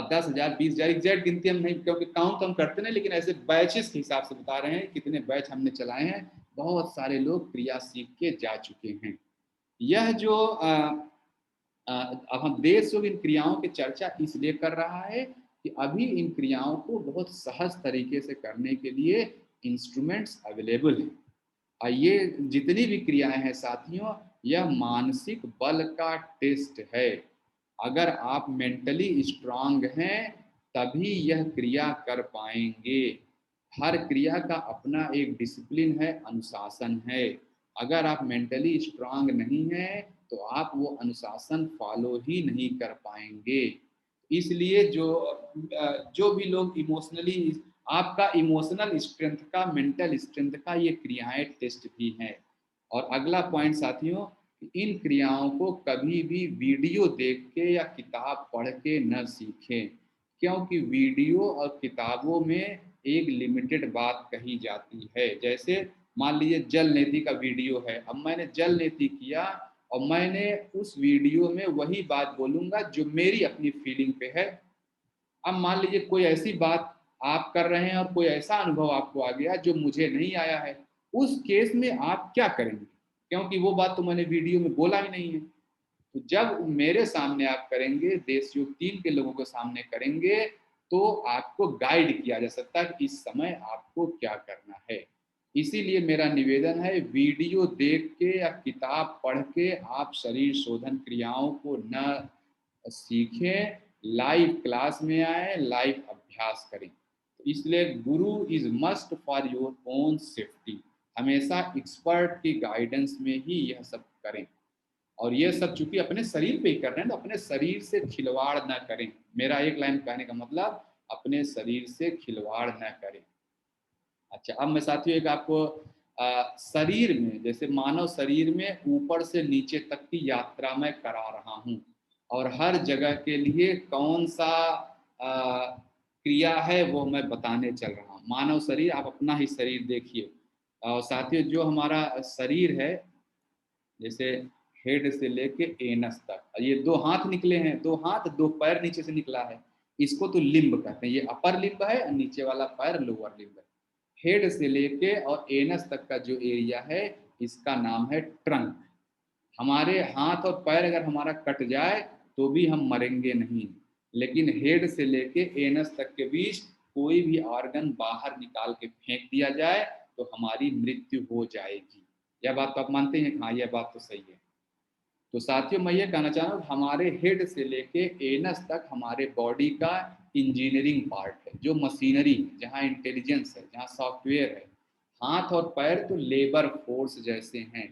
10,000 20,000 एग्जैक्ट गिनती हम नहीं, क्योंकि काउंट हम करते नहीं, लेकिन ऐसे बैचेस के हिसाब से बता रहे हैं कितने बैच हमने चलाए हैं। बहुत सारे लोग क्रिया सीख के जा चुके हैं। यह जो अब हम देश योग इन क्रियाओं की चर्चा इसलिए कर रहा है कि अभी इन क्रियाओं को बहुत सहज तरीके से करने के लिए इंस्ट्रूमेंट्स अवेलेबल हैं। और ये जितनी भी क्रियाएं हैं साथियों, यह मानसिक बल का टेस्ट है। अगर आप मेंटली स्ट्रांग हैं तभी यह क्रिया कर पाएंगे। हर क्रिया का अपना एक डिसिप्लिन है, अनुशासन है। अगर आप मेंटली स्ट्रांग नहीं हैं तो आप वो अनुशासन फॉलो ही नहीं कर पाएंगे। इसलिए जो भी लोग इमोशनली, आपका इमोशनल स्ट्रेंथ का, मेंटल स्ट्रेंथ का ये क्रियाएं टेस्ट भी हैं। और अगला पॉइंट साथियों, इन क्रियाओं को कभी भी वीडियो देख के या किताब पढ़ के न सीखें, क्योंकि वीडियो और किताबों में एक लिमिटेड बात कही जाती है। जैसे मान लीजिए जल नीति का वीडियो है, अब मैंने जल नीति किया और मैंने उस वीडियो में वही बात बोलूंगा जो मेरी अपनी फीलिंग पे है। अब मान लीजिए कोई ऐसी बात आप कर रहे हैं और कोई ऐसा अनुभव आपको आ गया जो मुझे नहीं आया है, उस केस में आप क्या करेंगे, क्योंकि वो बात तो मैंने वीडियो में बोला ही नहीं है। तो जब मेरे सामने आप करेंगे, देश युग 3 के लोगों के सामने करेंगे, तो आपको गाइड किया जा सकता है कि इस समय आपको क्या करना है। इसीलिए मेरा निवेदन है, वीडियो देख के या किताब पढ़ के आप शरीर शोधन क्रियाओं को न सीखें, लाइव क्लास में आए, लाइव अभ्यास करें। तो इसलिए गुरु is must for your own safety. हमेशा एक्सपर्ट की गाइडेंस में ही यह सब करें। और ये सब चूंकि अपने शरीर पे ही कर रहे हैं तो अपने शरीर से खिलवाड़ ना करें। मेरा एक लाइन कहने का मतलब, अपने शरीर से खिलवाड़ ना करें। अच्छा, अब मैं साथियों एक आपको शरीर में, जैसे मानव शरीर में ऊपर से नीचे तक की यात्रा मैं करा रहा हूँ, और हर जगह के लिए कौन सा क्रिया है वो मैं बताने चल रहा हूँ। मानव शरीर, आप अपना ही शरीर देखिए। और साथियों जो हमारा शरीर है, जैसे हेड से लेके एनस तक, ये दो हाथ निकले हैं, दो हाथ दो पैर नीचे से निकला है, इसको तो लिम्ब कहते हैं। ये अपर लिम्ब है और नीचे वाला पैर लोअर लिम्ब है। हेड से लेके और एनस तक का जो एरिया है, इसका नाम है ट्रंक। हमारे हाथ और पैर अगर हमारा कट जाए तो भी हम मरेंगे नहीं, लेकिन हेड से लेके एनस तक के बीच कोई भी ऑर्गन बाहर निकाल के फेंक दिया जाए तो हमारी मृत्यु हो जाएगी। यह बात तो आप मानते हैं? हाँ, यह बात तो सही है। तो साथियों मैं ये कहना चाह रहा हूँ, हमारे हेड से लेके एनस तक हमारे बॉडी का इंजीनियरिंग पार्ट है, जो मशीनरी, जहाँ इंटेलिजेंस है, जहाँ सॉफ्टवेयर है। हाथ और पैर तो लेबर फोर्स जैसे हैं।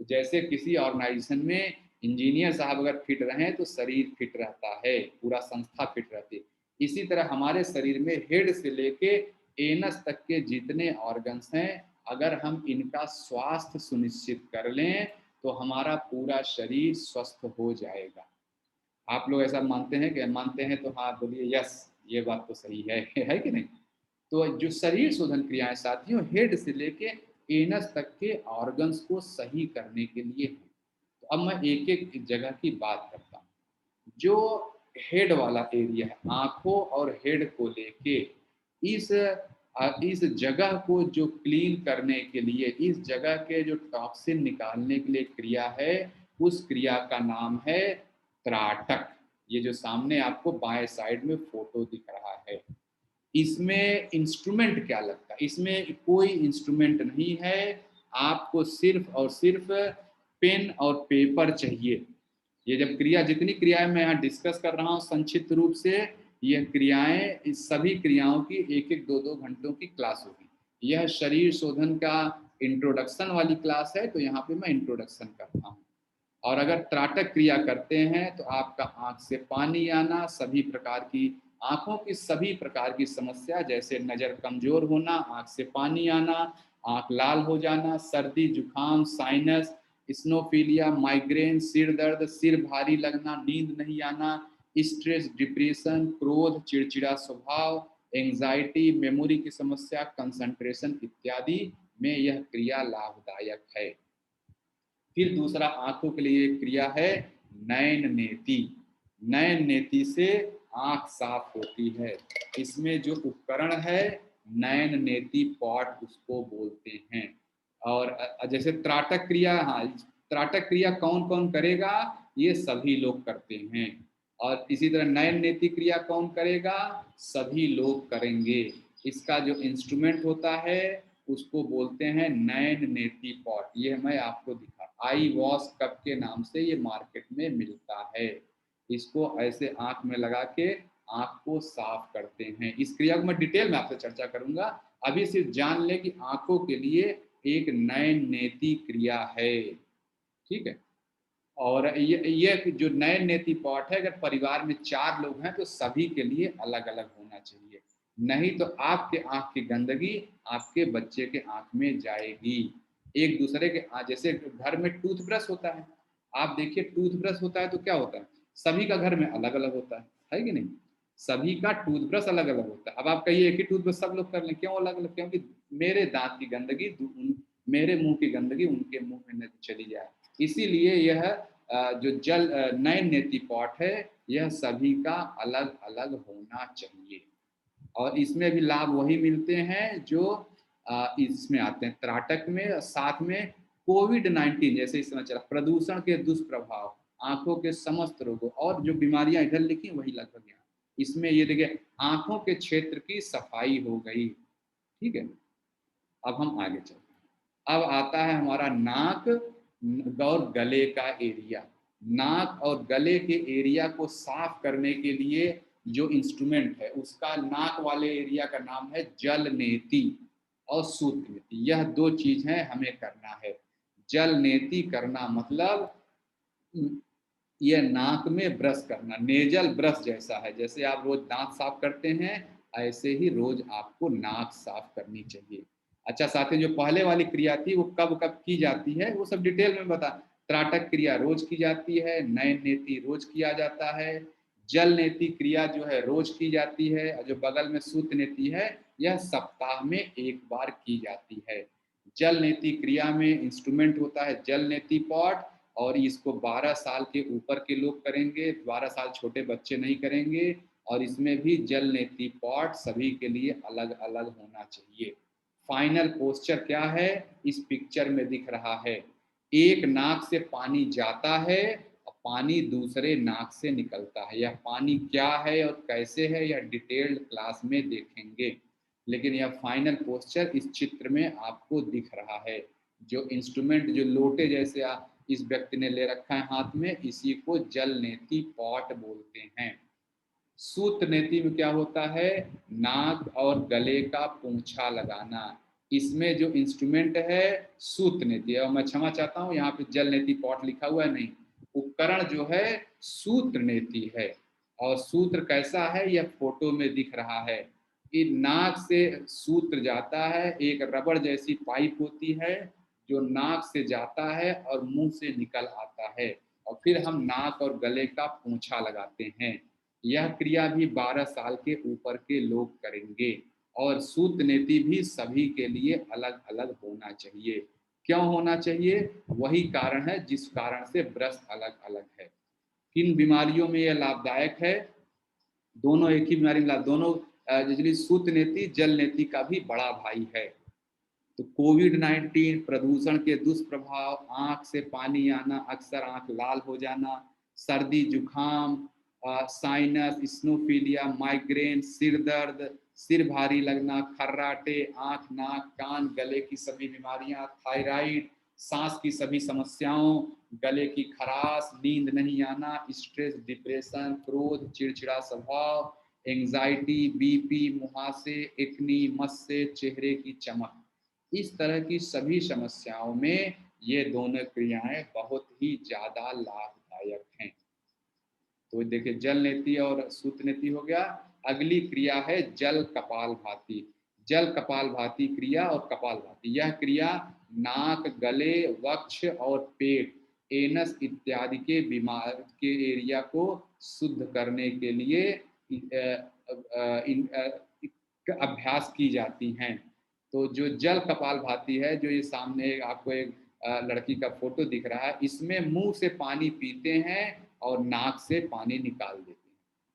तो जैसे किसी ऑर्गेनाइजेशन में इंजीनियर साहब अगर फिट रहे तो शरीर फिट रहता है, पूरा संस्था फिट रहती है। इसी तरह हमारे शरीर में हेड से लेके एनस तक के जितने ऑर्गन्स हैं, अगर हम इनका स्वास्थ्य सुनिश्चित कर लें तो हमारा पूरा शरीर स्वस्थ हो जाएगा। आप लोग ऐसा मानते हैं? कि मानते हैं तो हाँ बोलिए यस, ये बात तो सही है है कि नहीं? तो जो शरीर शोधन क्रियाएं साथियों, हेड से लेके एनस तक के ऑर्गन्स को सही करने के लिए है। तो अब मैं एक एक जगह की बात करता हूँ। जो हेड वाला एरिया है, आंखों और हेड को लेके, इस इस जगह को जो क्लीन करने के लिए, इस जगह के जो टॉक्सिन निकालने के लिए क्रिया है, उस क्रिया का नाम है त्राटक। ये जो सामने आपको बाएं साइड में फोटो दिख रहा है, इसमें इंस्ट्रूमेंट क्या लगता है? इसमें कोई इंस्ट्रूमेंट नहीं है, आपको सिर्फ और सिर्फ पेन और पेपर चाहिए। ये जब क्रिया, जितनी क्रियाएं मैं यहाँ डिस्कस कर रहा हूँ संक्षिप्त रूप से, यह क्रियाएं, इस सभी क्रियाओं की एक एक दो दो घंटों की क्लास होगी। यह शरीर शोधन का इंट्रोडक्शन वाली क्लास है, तो यहाँ पे मैं इंट्रोडक्शन करता हूँ। और अगर त्राटक क्रिया करते हैं तो आपका आंख से पानी आना, सभी प्रकार की आंखों की सभी प्रकार की समस्या, जैसे नज़र कमजोर होना, आंख से पानी आना, आंख लाल हो जाना, सर्दी जुकाम, साइनस, स्नोफीलिया, माइग्रेन, सिर दर्द, सिर भारी लगना, नींद नहीं आना, स्ट्रेस, डिप्रेशन, क्रोध, चिड़चिड़ा स्वभाव, एंजाइटी, मेमोरी की समस्या, कंसंट्रेशन इत्यादि में यह क्रिया लाभदायक है। फिर दूसरा आंखों के लिए क्रिया है नयन नेति। नयन नेति से आंख साफ होती है। इसमें जो उपकरण है, नयन नेति पॉट उसको बोलते हैं। और जैसे त्राटक क्रिया, हाँ, त्राटक क्रिया कौन कौन करेगा? ये सभी लोग करते हैं। और इसी तरह नयन नेति क्रिया कौन करेगा? सभी लोग करेंगे। इसका जो इंस्ट्रूमेंट होता है उसको बोलते हैं नयन नेति पॉट। ये मैं आपको दिखा, आई वॉश कप के नाम से ये मार्केट में मिलता है। इसको ऐसे आंख में लगा के आँख को साफ करते हैं। इस क्रिया को मैं डिटेल में आपसे चर्चा करूंगा, अभी सिर्फ जान ले कि आँखों के लिए एक नयन नेति क्रिया है, ठीक है। और ये जो नयन नेति पॉट है, अगर परिवार में 4 लोग हैं तो सभी के लिए अलग अलग होना चाहिए, नहीं तो आपके आँख की गंदगी आपके बच्चे के आँख में जाएगी। एक दूसरे के जैसे घर में टूथब्रश होता है, आप देखिए टूथब्रश होता है तो क्या होता है, सभी का घर में अलग अलग होता है कि नहीं, सभी का टूथब्रश अलग अलग होता है। अब आप कहिए एक ही टूथब्रश सब लोग कर लें, क्यों अलग अलग, क्योंकि मेरे दांत की गंदगी मेरे मुंह की गंदगी उनके मुंह में न चली जाए, इसीलिए यह जो नयन नेति पॉट है यह सभी का अलग अलग होना चाहिए। और इसमें भी लाभ वही मिलते हैं जो इसमें आते हैं त्राटक में। साथ में कोविड-19 जैसे इस समय चला, प्रदूषण के दुष्प्रभाव, आंखों के समस्त रोगों और जो बीमारियां इधर लिखी वही लगभग यहाँ इसमें, ये देखिए आंखों के क्षेत्र की सफाई हो गई, ठीक है। अब हम आगे चलते हैं, अब आता है हमारा नाक और गले का एरिया। नाक और गले के एरिया को साफ करने के लिए जो इंस्ट्रूमेंट है उसका नाक वाले एरिया का नाम है जल नेति और सूत्र नेति। यह 2 चीज हैं हमें करना है। जल नेति करना मतलब यह नाक में ब्रश करना, नेजल ब्रश जैसा है, जैसे आप रोज दांत साफ करते हैं ऐसे ही रोज आपको नाक साफ करनी चाहिए। अच्छा साथियों, जो पहले वाली क्रिया थी वो कब कब की जाती है वो सब डिटेल में बता। त्राटक क्रिया रोज की जाती है, नयन नेति रोज किया जाता है, जल नेति क्रिया जो है रोज की जाती है, और जो बगल में सूत नेति है यह सप्ताह में एक बार की जाती है। जल नेति क्रिया में इंस्ट्रूमेंट होता है जल नेति पॉट, और इसको 12 साल के ऊपर के लोग करेंगे, 12 साल छोटे बच्चे नहीं करेंगे। और इसमें भी जल नेति पॉट सभी के लिए अलग अलग होना चाहिए। फाइनल पोस्चर क्या है, इस पिक्चर में दिख रहा है। एक नाक से पानी जाता है और पानी दूसरे नाक से निकलता है। यह पानी क्या है और कैसे है यह डिटेल्ड क्लास में देखेंगे, लेकिन यह फाइनल पोस्चर इस चित्र में आपको दिख रहा है। जो इंस्ट्रूमेंट जो लोटे जैसे इस व्यक्ति ने ले रखा है हाथ में, इसी को जल नेति पॉट बोलते हैं। सूत्र नेति में क्या होता है, नाक और गले का पोंछा लगाना। इसमें जो इंस्ट्रूमेंट है सूत्र नेति, और मैं क्षमा चाहता हूँ यहाँ पे जल नेति पॉट लिखा हुआ है नहीं, उपकरण जो है सूत्र नेति है। और सूत्र कैसा है यह फोटो में दिख रहा है, कि नाक से सूत्र जाता है, एक रबड़ जैसी पाइप होती है जो नाक से जाता है और मुंह से निकल आता है, और फिर हम नाक और गले का पोंछा लगाते हैं। यह क्रिया भी 12 साल के ऊपर के लोग करेंगे, और सूत्र नेति भी सभी के लिए अलग अलग होना चाहिए। क्यों होना चाहिए, वही कारण है जिस कारण से ब्रश अलग अलग है। किन बीमारियों में यह लाभदायक है, दोनों एक ही बीमारी में दोनों सूत्र नेति जल नेति का भी बड़ा भाई है। तो कोविड-19 प्रदूषण के दुष्प्रभाव, आँख से पानी आना, अक्सर आँख लाल हो जाना, सर्दी जुकाम, साइनस, स्नोफिलिया, माइग्रेन, सिर दर्द, सिर भारी लगना, खर्राटे, आँख नाक कान गले की सभी बीमारियां, थायराइड, सांस की सभी समस्याओं, गले की खराश, नींद नहीं आना, स्ट्रेस, डिप्रेशन, क्रोध, चिड़चिड़ा स्वभाव, एंजाइटी, बीपी, मुहासे, एक्नी, मस्से, चेहरे की चमक, इस तरह की सभी समस्याओं में ये दोनों क्रियाएं बहुत ही ज्यादा लाभदायक हैं। तो देखिए जल नेति और सूत्र नेति हो गया। अगली क्रिया है जल कपालभाति। जल कपालभाति क्रिया और कपालभाति, यह क्रिया नाक, गले, वक्ष और पेट, एनस इत्यादि के बीमार के एरिया को शुद्ध करने के लिए अभ्यास की जाती हैं। तो जो जल कपालभाति है, जो ये सामने आपको एक लड़की का फोटो दिख रहा है, इसमें मुंह से पानी पीते हैं और नाक से पानी निकाल देते हैं।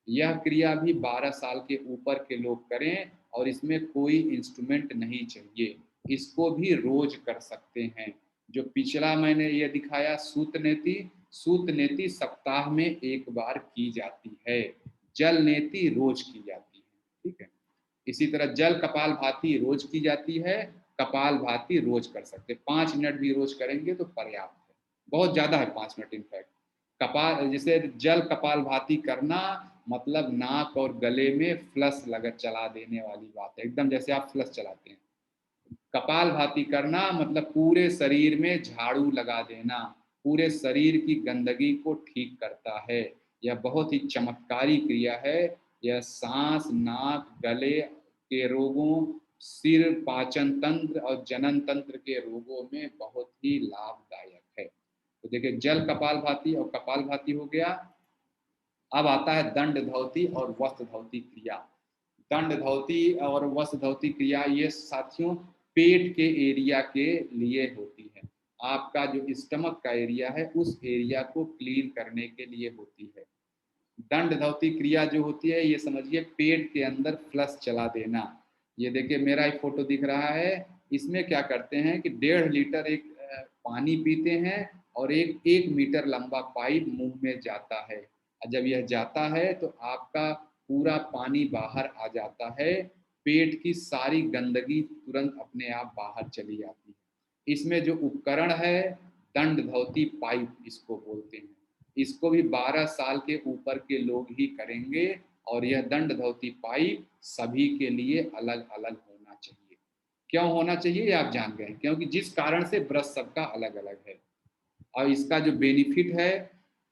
यह क्रिया भी 12 साल के ऊपर के लोग करें, और इसमें कोई इंस्ट्रूमेंट नहीं चाहिए, इसको भी रोज कर सकते हैं। जो पिछला मैंने ये दिखाया सूत्र नेति, सूत्र नेति सप्ताह में एक बार की जाती है, जल नेति रोज की जाती है, ठीक है। इसी तरह जल कपालभाति रोज की जाती है, कपालभाति रोज कर सकते हैं, 5 मिनट भी रोज करेंगे तो पर्याप्त है, बहुत ज्यादा है 5 मिनट इनफैक्ट। कपाल जैसे जल कपालभाति करना मतलब नाक और गले में फ्लश लगा चला देने वाली बात है, एकदम जैसे आप फ्लश चलाते हैं। कपालभाति करना मतलब पूरे शरीर में झाड़ू लगा देना, पूरे शरीर की गंदगी को ठीक करता है। यह बहुत ही चमत्कारी क्रिया है। यह सांस, नाक, गले के रोगों, सिर, पाचन तंत्र और जनन तंत्र के रोगों में बहुत ही लाभदायक है। तो देखिए, जल कपालभाति और कपालभाति हो गया। अब आता है दंड धौती और वस्त्र धौती क्रिया। दंड धौती और वस्त्र धौती क्रिया ये साथियों पेट के एरिया के लिए होती है। आपका जो स्टमक का एरिया है उस एरिया को क्लीन करने के लिए होती है। दंड धौती क्रिया जो होती है ये समझिए पेट के अंदर फ्लश चला देना। ये देखिए मेरा एक फोटो दिख रहा है, इसमें क्या करते हैं कि 1.5 लीटर एक पानी पीते हैं और एक 1 मीटर लंबा पाइप मुंह में जाता है। जब यह जाता है तो आपका पूरा पानी बाहर आ जाता है, पेट की सारी गंदगी तुरंत अपने आप बाहर चली जाती है। इसमें जो उपकरण है दंड धौती पाइप इसको बोलते हैं। इसको भी 12 साल के ऊपर के लोग ही करेंगे और यह दंड धौती पाइप सभी के लिए अलग अलग होना चाहिए। क्यों होना चाहिए ये आप जान गए, क्योंकि जिस कारण से ब्रश सबका अलग अलग है। और इसका जो बेनिफिट है,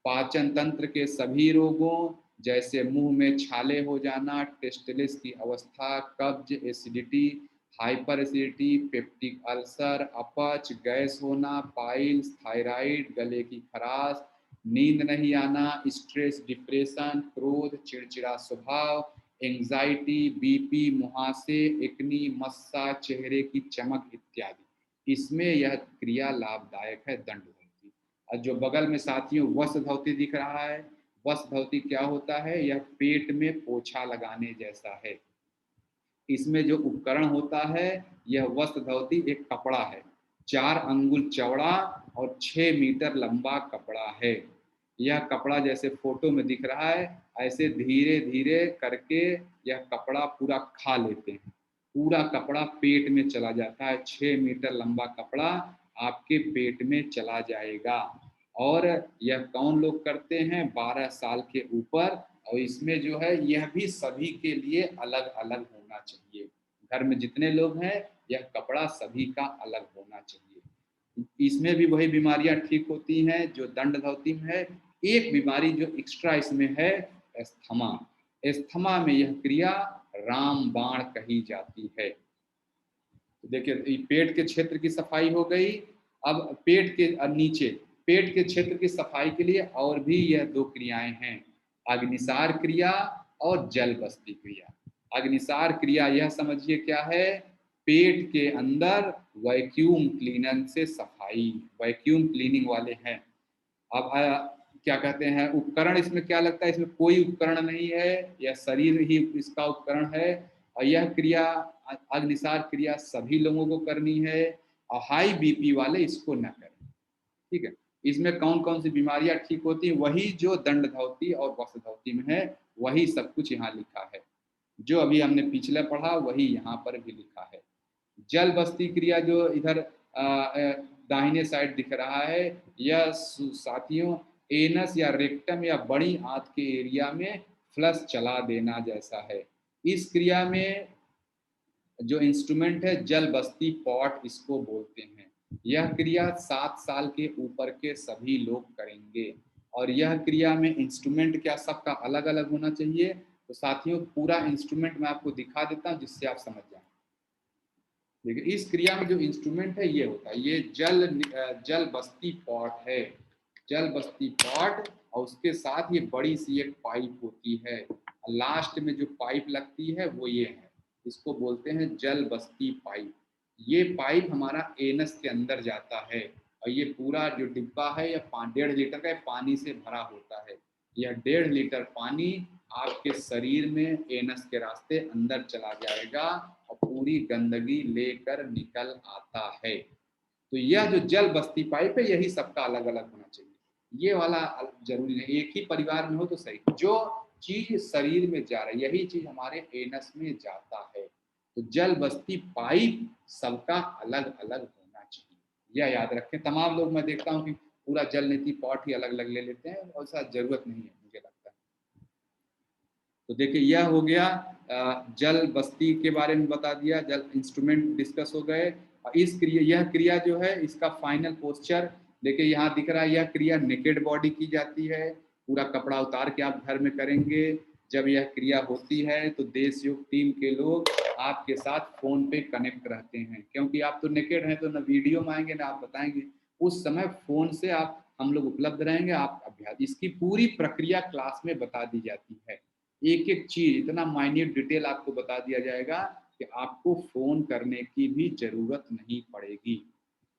पाचन तंत्र के सभी रोगों जैसे मुंह में छाले हो जाना, टेस्टलेस की अवस्था, कब्ज, acidity, hyper acidity, peptic ulcer, अपच, गैस होना, पाइल्स, थायराइड, गले की खराश, नींद नहीं आना, स्ट्रेस, डिप्रेशन, क्रोध, चिड़चिड़ा स्वभाव, एंजाइटी, बीपी, मुहासे, एक्नी, मस्सा, चेहरे की चमक इत्यादि, इसमें यह क्रिया लाभदायक है दंड धौती। और जो बगल में साथियों वस्त्र धौती दिख रहा है, वस्त्र धौती क्या होता है, यह पेट में पोछा लगाने जैसा है। इसमें जो उपकरण होता है, यह वस्त्र धौती एक कपड़ा है, 4 अंगुल चौड़ा और 6 मीटर लंबा कपड़ा है। यह कपड़ा जैसे फोटो में दिख रहा है, ऐसे धीरे धीरे करके यह कपड़ा पूरा खा लेते हैं। पूरा कपड़ा पेट में चला जाता है, 6 मीटर लंबा कपड़ा आपके पेट में चला जाएगा। और यह कौन लोग करते हैं, 12 साल के ऊपर। और इसमें जो है यह भी सभी के लिए अलग अलग होना चाहिए। घर में जितने लोग हैं यह कपड़ा सभी का अलग होना चाहिए। इसमें भी वही बीमारियां ठीक होती हैं जो दंड धौती में है। एक बीमारी जो एक्स्ट्रा इसमें है, अस्थमा। अस्थमा में यह क्रिया रामबाण कही जाती है। तो देखिए पेट के क्षेत्र की सफाई हो गई। अब पेट के नीचे पेट के क्षेत्र की सफाई के लिए और भी यह 2 क्रियाएं हैं, अग्निसार क्रिया और जल बस्ती क्रिया। अग्निसार क्रिया यह समझिए क्या है, पेट के अंदर वैक्यूम क्लीनर से सफाई, वैक्यूम क्लीनिंग वाले हैं। अब क्या कहते हैं उपकरण, इसमें क्या लगता है, इसमें कोई उपकरण नहीं है, यह शरीर ही इसका उपकरण है। और यह क्रिया अग्निसार क्रिया सभी लोगों को करनी है और हाई बीपी वाले इसको न करें। ठीक है, इसमें कौन कौन सी बीमारियां ठीक होती हैं, वही जो दंड धौती और वस्त्र धौती में है वही सब कुछ यहाँ लिखा है। जो अभी हमने पिछले पढ़ा वही यहाँ पर भी लिखा है। जल बस्ती क्रिया जो इधर दाहिने साइड दिख रहा है, यह साथियों एनस या रेक्टम या बड़ी आंत के एरिया में फ्लश चला देना जैसा है। इस क्रिया में जो इंस्ट्रूमेंट है जल बस्ती पॉट इसको बोलते हैं। यह क्रिया 7 साल के ऊपर के सभी लोग करेंगे। और यह क्रिया में इंस्ट्रूमेंट क्या सबका अलग अलग होना चाहिए। तो साथियों पूरा इंस्ट्रूमेंट मैं आपको दिखा देता हूँ जिससे आप समझ जाए। देखिए इस क्रिया में जो इंस्ट्रूमेंट है ये होता है, ये जल बस्ती पॉट है, जल बस्ती पॉट। और उसके साथ ये बड़ी सी एक पाइप होती है, लास्ट में जो पाइप लगती है वो ये है, इसको बोलते हैं जल बस्ती पाइप। ये पाइप हमारा एनस के अंदर जाता है और ये पूरा जो डिब्बा है यह 1.5 लीटर का पानी से भरा होता है। यह 1.5 लीटर पानी आपके शरीर में एनस के रास्ते अंदर चला जाएगा और पूरी गंदगी लेकर निकल आता है। तो यह जो जल बस्ती पाइप है यही सबका अलग अलग होना चाहिए, ये वाला जरूरी नहीं, एक ही परिवार में हो तो सही। जो चीज शरीर में जा रहा है यही चीज हमारे एनस में जाता है। तो जल बस्ती पाइप सबका अलग अलग होना चाहिए, यह याद रखें। तमाम लोग मैं देखता हूँ कि पूरा जल नीति पॉट ही अलग अलग ले लेते हैं और ऐसा जरूरत नहीं है मुझे लगता है। तो देखिए यह हो गया जल बस्ती के बारे में बता दिया, जल इंस्ट्रूमेंट डिस्कस हो गए। यह क्रिया जो है इसका फाइनल पोस्चर देखिए यहाँ दिख रहा है। यह क्रिया नेकेड बॉडी की जाती है, पूरा कपड़ा उतार के आप घर में करेंगे। जब यह क्रिया होती है तो देश योग टीम के लोग आपके साथ फोन पे कनेक्ट रहते हैं, क्योंकि आप तो नेकेड हैं, तो ना वीडियो में आएंगे ना आप बताएंगे। उस समय फोन से आप हम लोग उपलब्ध रहेंगे, आप अभ्यास, इसकी पूरी प्रक्रिया क्लास में बता दी जाती है। एक एक चीज इतना माइन्यूट डिटेल आपको बता दिया जाएगा कि आपको फोन करने की भी जरूरत नहीं पड़ेगी।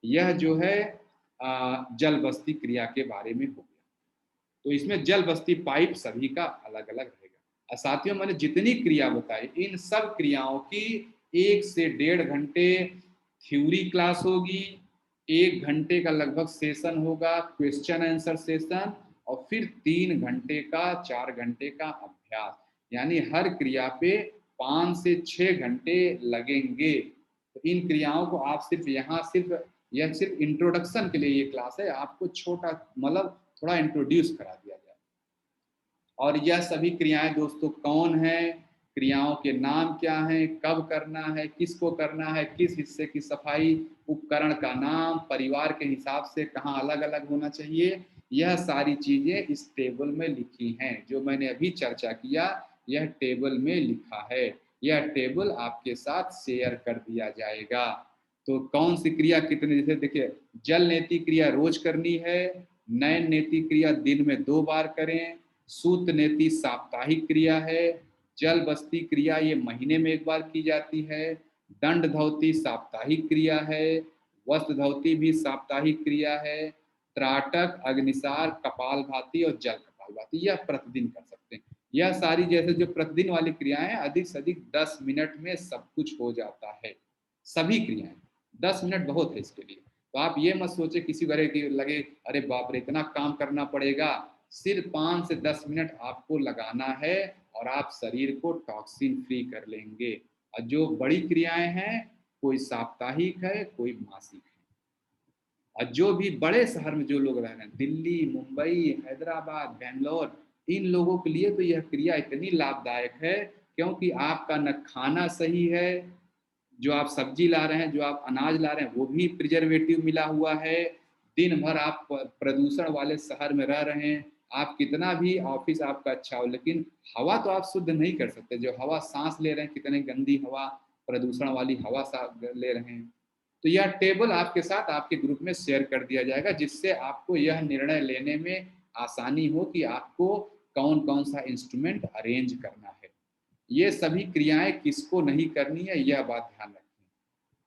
यह जो है जल बस्ती क्रिया के बारे में हो गया। तो इसमें जल बस्ती पाइप सभी का अलग अलग रहेगा। और साथियों मैंने जितनी क्रिया बताई इन सब क्रियाओं की 1 से 1.5 घंटे थ्योरी क्लास होगी, 1 घंटे का लगभग सेशन होगा क्वेश्चन आंसर सेशन, और फिर 3 घंटे का 4 घंटे का अभ्यास। यानी हर क्रिया पे 5 से 6 घंटे लगेंगे। तो इन क्रियाओं को आप सिर्फ यहाँ यह सिर्फ इंट्रोडक्शन के लिए ये क्लास है, आपको छोटा मतलब थोड़ा इंट्रोड्यूस करा दिया जाए। और यह सभी क्रियाएं दोस्तों कौन है, क्रियाओं के नाम क्या हैं, कब करना है, किसको करना है, किस हिस्से की सफाई, उपकरण का नाम, परिवार के हिसाब से कहाँ अलग अलग होना चाहिए, यह सारी चीजें इस टेबल में लिखी हैं। जो मैंने अभी चर्चा किया यह टेबल में लिखा है। यह टेबल आपके साथ शेयर कर दिया जाएगा। तो कौन सी क्रिया कितने, जैसे देखिए जल नेति क्रिया रोज करनी है, नयन नेति क्रिया दिन में 2 बार करें, सूत नेति साप्ताहिक क्रिया है, जल बस्ती क्रिया ये महीने में 1 बार की जाती है, दंड धौती साप्ताहिक क्रिया है, वस्त्र धौती भी साप्ताहिक क्रिया है, त्राटक, अग्निसार, कपालभाति और जल कपालभाति यह प्रतिदिन कर सकते हैं। यह सारी जैसे जो प्रतिदिन वाली क्रियाएं अधिक से अधिक 10 मिनट में सब कुछ हो जाता है। सभी क्रियाएं 10 मिनट बहुत है इसके लिए। तो आप ये मत सोचे किसी तरह की लगे अरे बाप रे इतना काम करना पड़ेगा। सिर्फ 5 से 10 मिनट आपको लगाना है और आप शरीर को टॉक्सिन फ्री कर लेंगे। और जो बड़ी क्रियाएं हैं कोई साप्ताहिक है कोई मासिक है। और जो भी बड़े शहर में जो लोग रह रहे हैं दिल्ली, मुंबई, हैदराबाद, बेंगलोर, इन लोगों के लिए तो यह क्रिया इतनी लाभदायक है क्योंकि आपका न खाना सही है, जो आप सब्जी ला रहे हैं, जो आप अनाज ला रहे हैं वो भी प्रिजर्वेटिव मिला हुआ है। दिन भर आप प्रदूषण वाले शहर में रह रहे हैं, आप कितना भी ऑफिस आपका अच्छा हो लेकिन हवा तो आप शुद्ध नहीं कर सकते। जो हवा सांस ले रहे हैं कितने गंदी हवा, प्रदूषण वाली हवा ले रहे हैं। तो यह टेबल आपके साथ आपके ग्रुप में शेयर कर दिया जाएगा जिससे आपको यह निर्णय लेने में आसानी हो कि आपको कौन कौन सा इंस्ट्रूमेंट अरेंज करना है। ये सभी क्रियाएं किसको नहीं करनी है यह बात ध्यान रखें।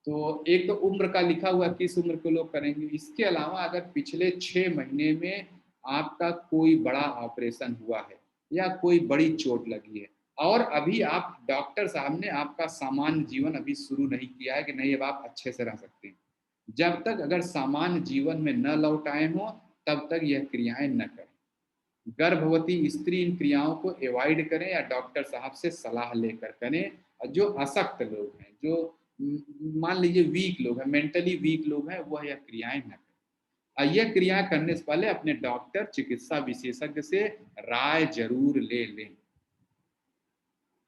तो एक तो उम्र का लिखा हुआ किस उम्र के लोग करेंगे। इसके अलावा अगर पिछले 6 महीने में आपका कोई बड़ा ऑपरेशन हुआ है या कोई बड़ी चोट लगी है और अभी आप डॉक्टर साहब ने आपका सामान्य जीवन अभी शुरू नहीं किया है कि नहीं अब आप अच्छे से रह सकते हैं, जब तक अगर सामान्य जीवन में न लौट आए हो तब तक यह क्रियाएं न करें। गर्भवती स्त्री इन क्रियाओं को अवॉइड करें या डॉक्टर साहब से सलाह लेकर करें। और जो अशक्त लोग हैं, जो मान लीजिए वीक लोग हैं, मेंटली वीक लोग हैं, वह यह क्रियाएं न करें। यह क्रियाएं करने से पहले अपने डॉक्टर चिकित्सा विशेषज्ञ से राय जरूर ले लें।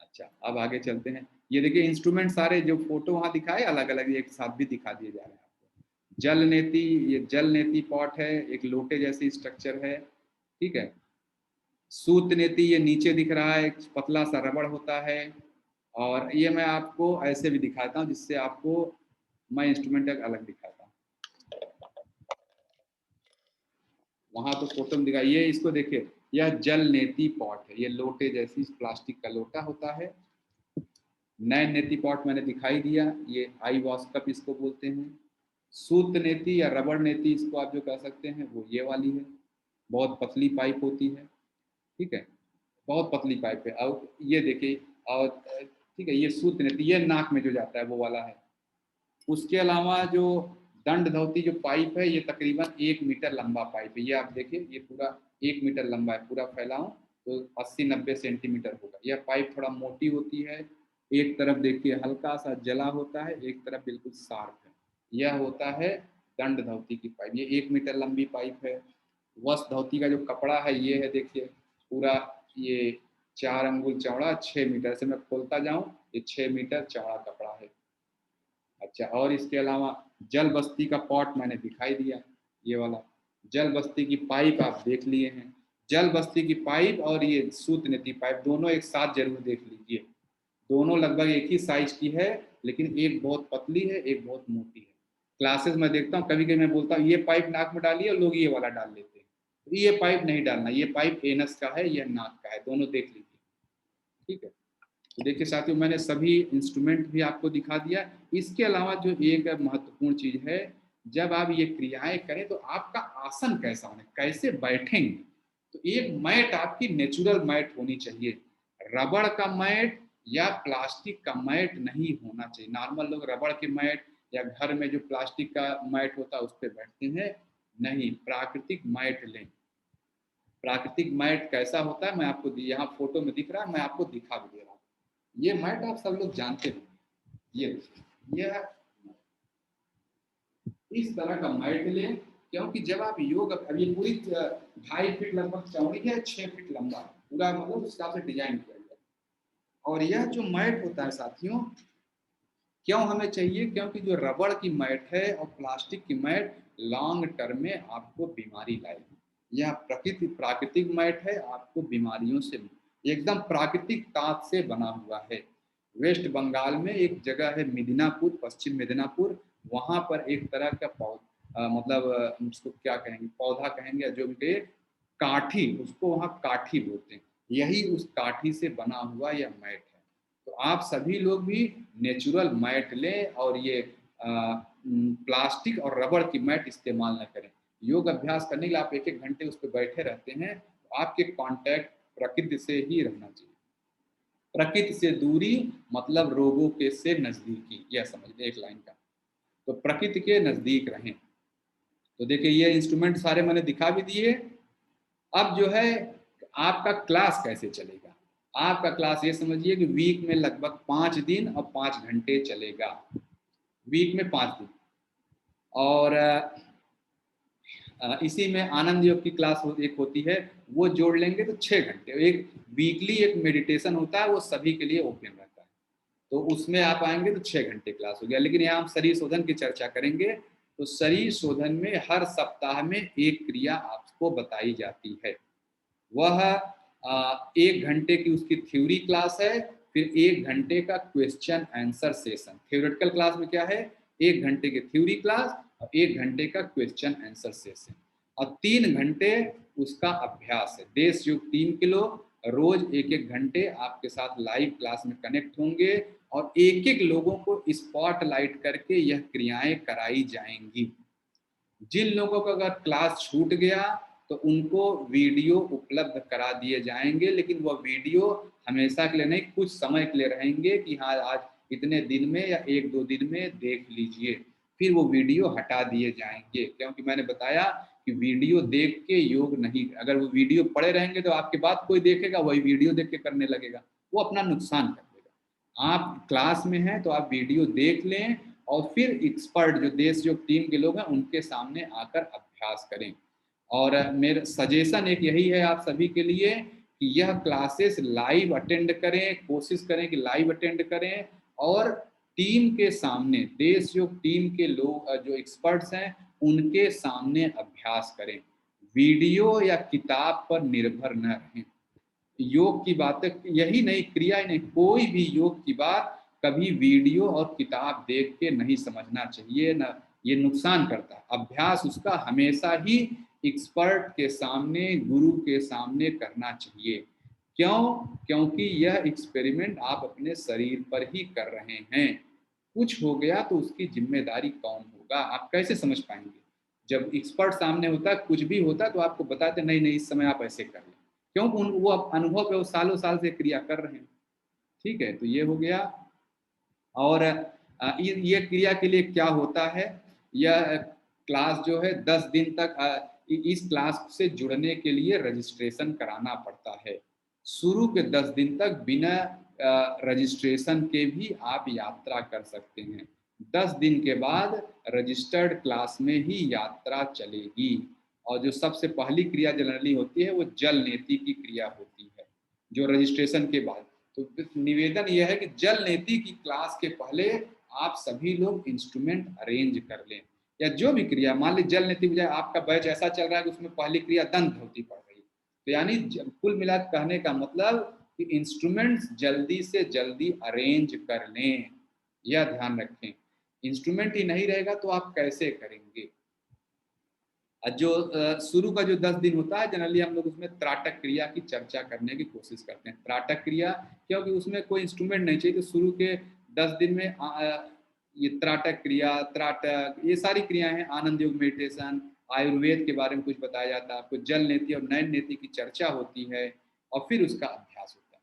अच्छा अब आगे चलते हैं। ये देखिए इंस्ट्रूमेंट सारे जो फोटो वहां दिखाए अलग अलग एक साथ भी दिखा दिए जा रहे हैं आपको। जल नेति, ये जल नेति पॉट है, एक लोटे जैसी स्ट्रक्चर है, ठीक है। सूत नेति ये नीचे दिख रहा है, एक पतला सा रबड़ होता है। और ये मैं आपको ऐसे भी दिखाता हूँ जिससे आपको मैं इंस्ट्रूमेंट अलग दिखाता हूँ। वहां तो फोटो में दिखा, ये इसको देखिए यह जल नेति पॉट है, ये लोटे जैसी प्लास्टिक का लोटा होता है। नैन नेति पॉट मैंने दिखाई दिया, ये आई वॉश कप इसको बोलते हैं। सूत नेति या रबड़ नेति इसको आप जो कह सकते हैं वो ये वाली है, बहुत पतली पाइप होती है, ठीक है, बहुत पतली पाइप है। और ये देखिए, और ठीक है ये सूत नेति ये नाक में जो जाता है वो वाला है। उसके अलावा जो दंड धोती जो पाइप है ये तकरीबन 1 मीटर लंबा पाइप है। ये आप देखिए ये पूरा 1 मीटर लंबा है, पूरा फैलाऊं तो 80-90 सेंटीमीटर होगा। यह पाइप थोड़ा मोटी होती है, एक तरफ देखिए हल्का सा जला होता है, एक तरफ बिल्कुल शार्प है। यह होता है दंड धोती की पाइप, ये 1 मीटर लंबी पाइप है। वस्त्र धोती का जो कपड़ा है ये है देखिए पूरा ये 4 अंगुल चौड़ा 6 मीटर से मैं खोलता जाऊं, ये 6 मीटर चौड़ा कपड़ा है। अच्छा, और इसके अलावा जल बस्ती का पॉट मैंने दिखाई दिया, ये वाला जल बस्ती की पाइप आप देख लिए हैं। जल बस्ती की पाइप और ये सूत नेती पाइप दोनों एक साथ जरूर देख लीजिए। दोनों लगभग एक ही साइज की है, लेकिन एक बहुत पतली है, एक बहुत मोटी है। क्लासेस में देखता हूँ, कभी कभी मैं बोलता हूँ ये पाइप नाक में डालिए, और लोग ये वाला डाल लेते हैं। तो ये पाइप नहीं डालना, ये पाइप एनस का है, यह नाक का है, दोनों देख लीजिए। ठीक है, तो देखिए साथियों, मैंने सभी इंस्ट्रूमेंट भी आपको दिखा दिया। इसके अलावा जो एक महत्वपूर्ण चीज है, जब आप ये क्रियाएं करें तो आपका आसन कैसा होना, कैसे बैठेंगे। तो एक मैट आपकी नेचुरल मैट होनी चाहिए, रबड़ का मैट या प्लास्टिक का मैट नहीं होना चाहिए। नॉर्मल लोग रबड़ के मैट या घर में जो प्लास्टिक का मैट होता है उस पर बैठते हैं, नहीं, प्राकृतिक मैट लें। प्राकृतिक मैट कैसा होता है मैं आपको यहाँ फोटो में दिख रहा है, मैं आपको दिखा भी दे रहा हूँ। ये मैट आप सब लोग जानते हो, ये इस तरह का मैट लें, क्योंकि जब आप योग, अब ये पूरी 2.5 फीट लगभग चौड़ी है, 6 फीट लंबा, पूरा मतलब उस हिसाब से डिजाइन किया गया। और यह जो मैट होता है साथियों, क्यों हमें चाहिए, क्योंकि जो रबड़ की मैट है और प्लास्टिक की मैट लॉन्ग टर्म में आपको बीमारी लाएगी। यह प्राकृतिक मैट है, आपको बीमारियों से एकदम प्राकृतिक ताप से बना हुआ है। वेस्ट बंगाल में एक जगह है मिदनापुर, पश्चिम मिदनापुर, वहां पर एक तरह का पौधा, मतलब उसको क्या कहेंगे, पौधा कहेंगे, जो उनके काठी, उसको वहाँ काठी बोलते हैं, यही उस काठी से बना हुआ यह मैट है। तो आप सभी लोग भी नेचुरल मैट लें, और ये प्लास्टिक और रबड़ की मैट इस्तेमाल न करें। योग अभ्यास करने के लिए आप 1-1 घंटे उस पर बैठे रहते हैं, तो आपके कांटेक्ट प्रकृति से ही रहना चाहिए। प्रकृति से दूरी मतलब रोगों के से नजदीकी, यह समझ लें एक लाइन का। तो प्रकृति के नजदीक रहें। तो देखिए ये इंस्ट्रूमेंट सारे मैंने दिखा भी दिए। अब जो है आपका क्लास कैसे चलेगा। आपका क्लास ये समझिए कि वीक में लगभग 5 दिन और 5 घंटे चलेगा, वीक में 5 दिन। और इसी में आनंद योग की क्लास एक होती है, वो जोड़ लेंगे तो 6 घंटे। एक वीकली एक मेडिटेशन होता है, वो सभी के लिए ओपन रहता है, तो उसमें आप आएंगे तो 6 घंटे क्लास हो गया। लेकिन यहाँ हम शरीर शोधन की चर्चा करेंगे, तो शरीर शोधन में हर सप्ताह में एक क्रिया आपको बताई जाती है। वह 1 घंटे की उसकी थ्योरी क्लास है, फिर 1 घंटे का question answer session. Theoretical class में क्या है, 1 घंटे की थ्योरी क्लास और 1 घंटे का क्वेश्चन आंसर सेशन, और 3 घंटे उसका अभ्यास है। देश युग टीम के लोग रोज 1-1 घंटे आपके साथ लाइव क्लास में कनेक्ट होंगे, और एक एक लोगों को स्पॉटलाइट करके यह क्रियाएं कराई जाएंगी। जिन लोगों का अगर क्लास छूट गया तो उनको वीडियो उपलब्ध करा दिए जाएंगे, लेकिन वह वीडियो हमेशा के लिए नहीं, कुछ समय के लिए रहेंगे कि हाँ आज इतने दिन में या 1-2 दिन में देख लीजिए, फिर वो वीडियो हटा दिए जाएंगे। क्योंकि मैंने बताया कि वीडियो देख के योग नहीं, अगर वो वीडियो पड़े रहेंगे तो आपके बाद कोई देखेगा, वही वीडियो देख के करने लगेगा, वो अपना नुकसान कर देगा। आप क्लास में हैं तो आप वीडियो देख लें, और फिर एक्सपर्ट जो देश योग टीम के लोग हैं उनके सामने आकर अभ्यास करें। और मेरा सजेशन एक यही है आप सभी के लिए कि यह क्लासेस लाइव अटेंड करें, कोशिश करें कि लाइव अटेंड करें, और टीम के सामने, देश योग टीम के लोग जो एक्सपर्ट्स हैं उनके सामने अभ्यास करें। वीडियो या किताब पर निर्भर न रहें। योग की बातें यही नहीं, क्रिया ही नहीं, कोई भी योग की बात कभी वीडियो और किताब देख के नहीं समझना चाहिए, ना, ये नुकसान करता है। अभ्यास उसका हमेशा ही एक्सपर्ट के सामने, गुरु के सामने करना चाहिए। क्यों, क्योंकि यह एक्सपेरिमेंट आप अपने शरीर पर ही कर रहे हैं। कुछ हो गया तो उसकी जिम्मेदारी कौन होगा, आप कैसे समझ पाएंगे। जब एक्सपर्ट सामने होता है, कुछ भी होता है तो आपको बताते नहीं नहीं इस समय आप ऐसे कर लें, क्योंकि वो अनुभव है, वो सालों साल से क्रिया कर रहे हैं। ठीक है, तो ये हो गया। और ये क्रिया के लिए क्या होता है, यह क्लास जो है 10 दिन तक, इस क्लास से जुड़ने के लिए रजिस्ट्रेशन कराना पड़ता है। शुरू के 10 दिन तक बिना रजिस्ट्रेशन के भी आप यात्रा कर सकते हैं। 10 दिन के बाद रजिस्टर्ड क्लास में ही यात्रा चलेगी। और जो सबसे पहली क्रिया जनरली होती है वो जल नेति की क्रिया होती है। जो रजिस्ट्रेशन के बाद। तो निवेदन यह है कि जल नीति की क्लास के पहले आप सभी लोग इंस्ट्रूमेंट अरेंज कर लें, या जो भी क्रिया, मान लीजिए जल नीति बजाय आपका बैच ऐसा चल रहा है कि उसमें पहली क्रिया दंत धोती पड़ रही है, तो यानी कुल मिला कहने का मतलब कि इंस्ट्रूमेंट्स जल्दी से जल्दी अरेंज कर लें, यह ध्यान रखें। इंस्ट्रूमेंट ही नहीं रहेगा तो आप कैसे करेंगे। जो शुरू का जो 10 दिन होता है, जनरली हम लोग उसमें त्राटक क्रिया की चर्चा करने की कोशिश करते हैं। त्राटक क्रिया क्योंकि उसमें कोई इंस्ट्रूमेंट नहीं चाहिए, तो शुरू के 10 दिन में ये त्राटक क्रिया, त्राटक, ये सारी क्रियाएं हैं। आनंद योग मेडिटेशन, आयुर्वेद के बारे में कुछ बताया जाता है आपको, जल नीति और नयन नीति की चर्चा होती है, और फिर उसका अभ्यास होता है।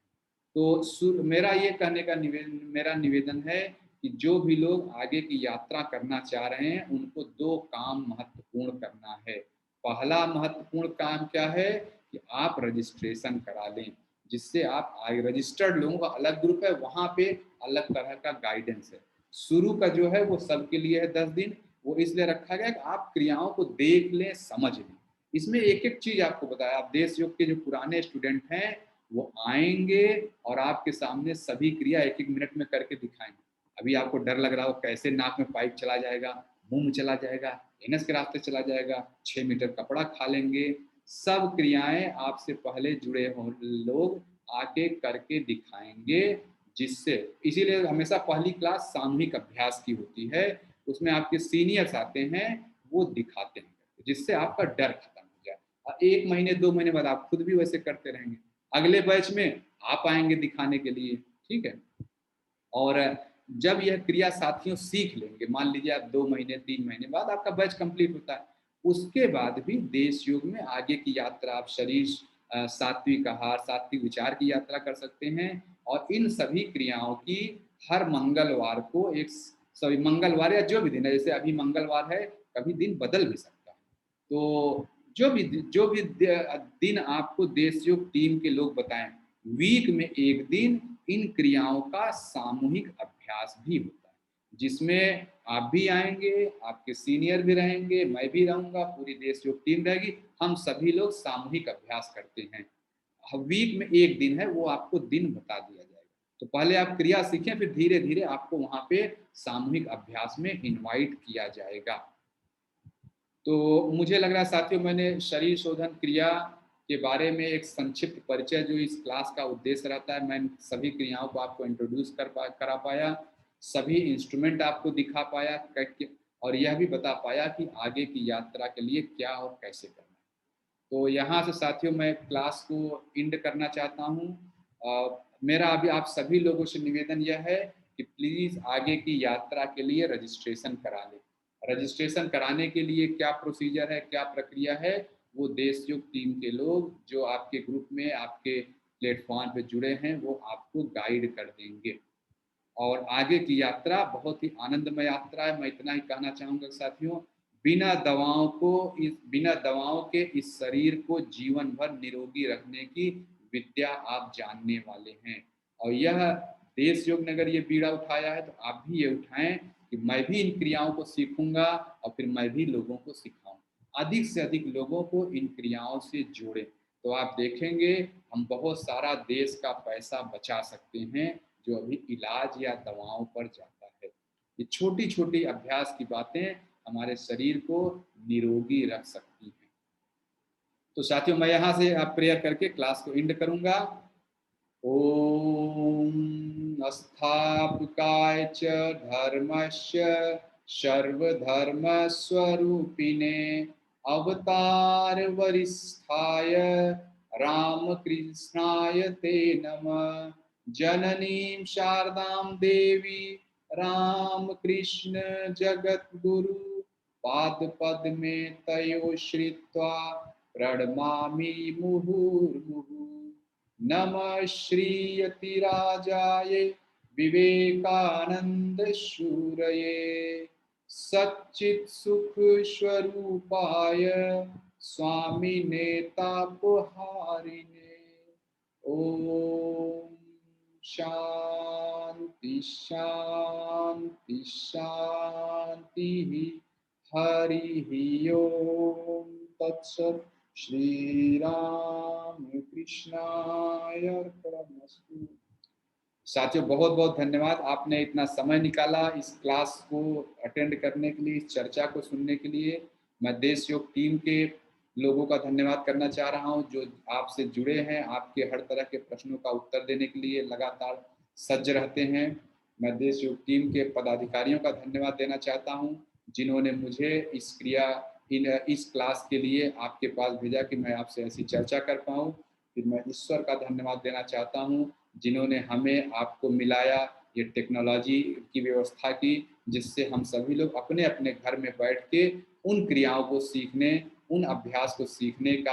तो मेरा ये कहने का मेरा निवेदन है कि जो भी लोग आगे की यात्रा करना चाह रहे हैं उनको 2 काम महत्वपूर्ण करना है। पहला महत्वपूर्ण काम क्या है कि आप रजिस्ट्रेशन करा लें, जिससे आप आगे रजिस्टर्ड लोगों का अलग ग्रुप है, वहाँ पे अलग तरह का गाइडेंस है। शुरू का जो है वो सबके लिए है 10 दिन, वो इसलिए रखा गया कि आप क्रियाओं को देख लें, समझ लें। इसमें एक एक चीज आपको बताया, आप देश योग के जो पुराने स्टूडेंट हैं वो आएंगे और आपके सामने सभी क्रिया एक एक मिनट में करके दिखाएंगे। अभी आपको डर लग रहा हो कैसे नाक में पाइप चला जाएगा, मुंह में चला जाएगा, एनस के रास्ते चला जाएगा, 6 मीटर कपड़ा खा लेंगे, सब क्रियाएं आपसे पहले जुड़े हो लोग आके करके दिखाएंगे। जिससे इसीलिए हमेशा पहली क्लास सामूहिक अभ्यास की होती है, उसमें आपके सीनियर्स आते हैं, वो दिखाते हैं, जिससे आपका डर खत्म हो जाए। और 1 महीने 2 महीने बाद आप खुद भी वैसे करते रहेंगे, अगले बैच में आप आएंगे दिखाने के लिए, ठीक है। और जब यह क्रिया साथियों सीख लेंगे, मान लीजिए आप 2 महीने 3 महीने बाद आपका बैच कंप्लीट होता है, उसके बाद भी देश योग में आगे की यात्रा आप शरीर सात्विक आहार, सात्विक विचार की यात्रा कर सकते हैं। और इन सभी क्रियाओं की हर मंगलवार को एक, सॉरी मंगलवार या जो भी दिन है, जैसे अभी मंगलवार है, कभी दिन बदल भी सकता है, तो जो भी दिन आपको देश योग टीम के लोग बताएं, वीक में एक दिन इन क्रियाओं का सामूहिक अभ्यास भी होता है, जिसमें आप भी आएंगे, आपके सीनियर भी रहेंगे, मैं भी रहूंगा, पूरी देश योग टीम रहेगी, हम सभी लोग सामूहिक अभ्यास करते हैं। वीक में एक दिन है, वो आपको दिन बता दिया जाएगा। तो पहले आप क्रिया सीखें, फिर धीरे धीरे आपको वहां पे सामूहिक अभ्यास में इनवाइट किया जाएगा। तो मुझे लग रहा है साथियों, मैंने शरीर शोधन क्रिया के बारे में एक संक्षिप्त परिचय, जो इस क्लास का उद्देश्य रहता है, मैं सभी क्रियाओं को आपको इंट्रोड्यूस करा पाया, सभी इंस्ट्रूमेंट आपको दिखा पाया, और यह भी बता पाया कि आगे की यात्रा के लिए क्या और कैसे करना है। तो यहाँ से साथियों मैं क्लास को इंड करना चाहता हूँ। मेरा अभी आप सभी लोगों से निवेदन यह है कि प्लीज़ आगे की यात्रा के लिए रजिस्ट्रेशन करा लें। रजिस्ट्रेशन कराने के लिए क्या प्रोसीजर है, क्या प्रक्रिया है, वो देश योग टीम के लोग जो आपके ग्रुप में, आपके प्लेटफॉर्म पे जुड़े हैं, वो आपको गाइड कर देंगे। और आगे की यात्रा बहुत ही आनंदमय यात्रा है। मैं इतना ही कहना चाहूँगा साथियों, बिना दवाओं के इस शरीर को जीवन भर निरोगी रखने की विद्या आप जानने वाले हैं। और यह देश योग ने अगर ये बीड़ा उठाया है, तो आप भी ये उठाएं कि मैं भी इन क्रियाओं को सीखूंगा और फिर मैं भी लोगों को सिखाऊं, अधिक से अधिक लोगों को इन क्रियाओं से जोड़ें। तो आप देखेंगे हम बहुत सारा देश का पैसा बचा सकते हैं, जो अभी इलाज या दवाओं पर जाता है। ये छोटी छोटी अभ्यास की बातें हमारे शरीर को निरोगी रख सकती हैं। तो साथियों मैं यहाँ से आप प्रेयर करके क्लास को एंड करूँगा। ओम स्थापकाय च धर्मस्य सर्वधर्मस्वरूपिणे अवतार वरिष्ठाय रामकृष्णाय ते नमः। जननीं शारदां देवी रामकृष्ण जगद्गुरु पादपद्मे तयो श्रित्वा प्रणमामि मुहुर्मुहुः। नमः श्रीयतिराजाय विवेकानंद शूरये सच्चित् सुख स्वरूपाय स्वामिने तापहारिणे। ओम शांति शांति शांति। हरि ओम तत्सत्। श्री राम कृष्णाय अर्पणमस्तु। साथियों बहुत बहुत धन्यवाद, आपने इतना समय निकाला इस क्लास को अटेंड करने के लिए, इस चर्चा को सुनने के लिए। मैं देश योग टीम के लोगों का धन्यवाद करना चाह रहा हूं जो आपसे जुड़े हैं, आपके हर तरह के प्रश्नों का उत्तर देने के लिए लगातार सज्ज रहते हैं। मैं देश योग टीम के पदाधिकारियों का धन्यवाद देना चाहता हूं जिन्होंने मुझे इस क्लास के लिए आपके पास भेजा कि मैं आपसे ऐसी चर्चा कर पाऊँ। फिर मैं ईश्वर का धन्यवाद देना चाहता हूँ जिन्होंने हमें आपको मिलाया, ये टेक्नोलॉजी की व्यवस्था की, जिससे हम सभी लोग अपने अपने घर में बैठ के उन क्रियाओं को सीखने, उन अभ्यास को सीखने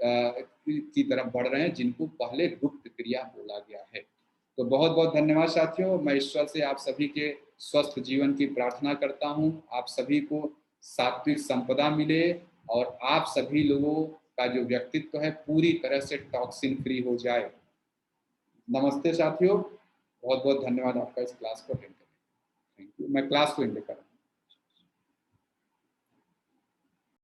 की तरफ बढ़ रहे हैं जिनको पहले गुप्त क्रिया बोला गया है। तो बहुत बहुत धन्यवाद साथियों, मैं ईश्वर से आप सभी के स्वस्थ जीवन की प्रार्थना करता हूँ, आप सभी को सात्विक संपदा मिले और आप सभी लोगों का जो व्यक्तित्व है पूरी तरह से टॉक्सिन फ्री हो जाए। नमस्ते साथियों, बहुत बहुत धन्यवाद आपका इस क्लास को अटेंड करने। Thank you. मैं क्लास को एंड कर रहा हूँ।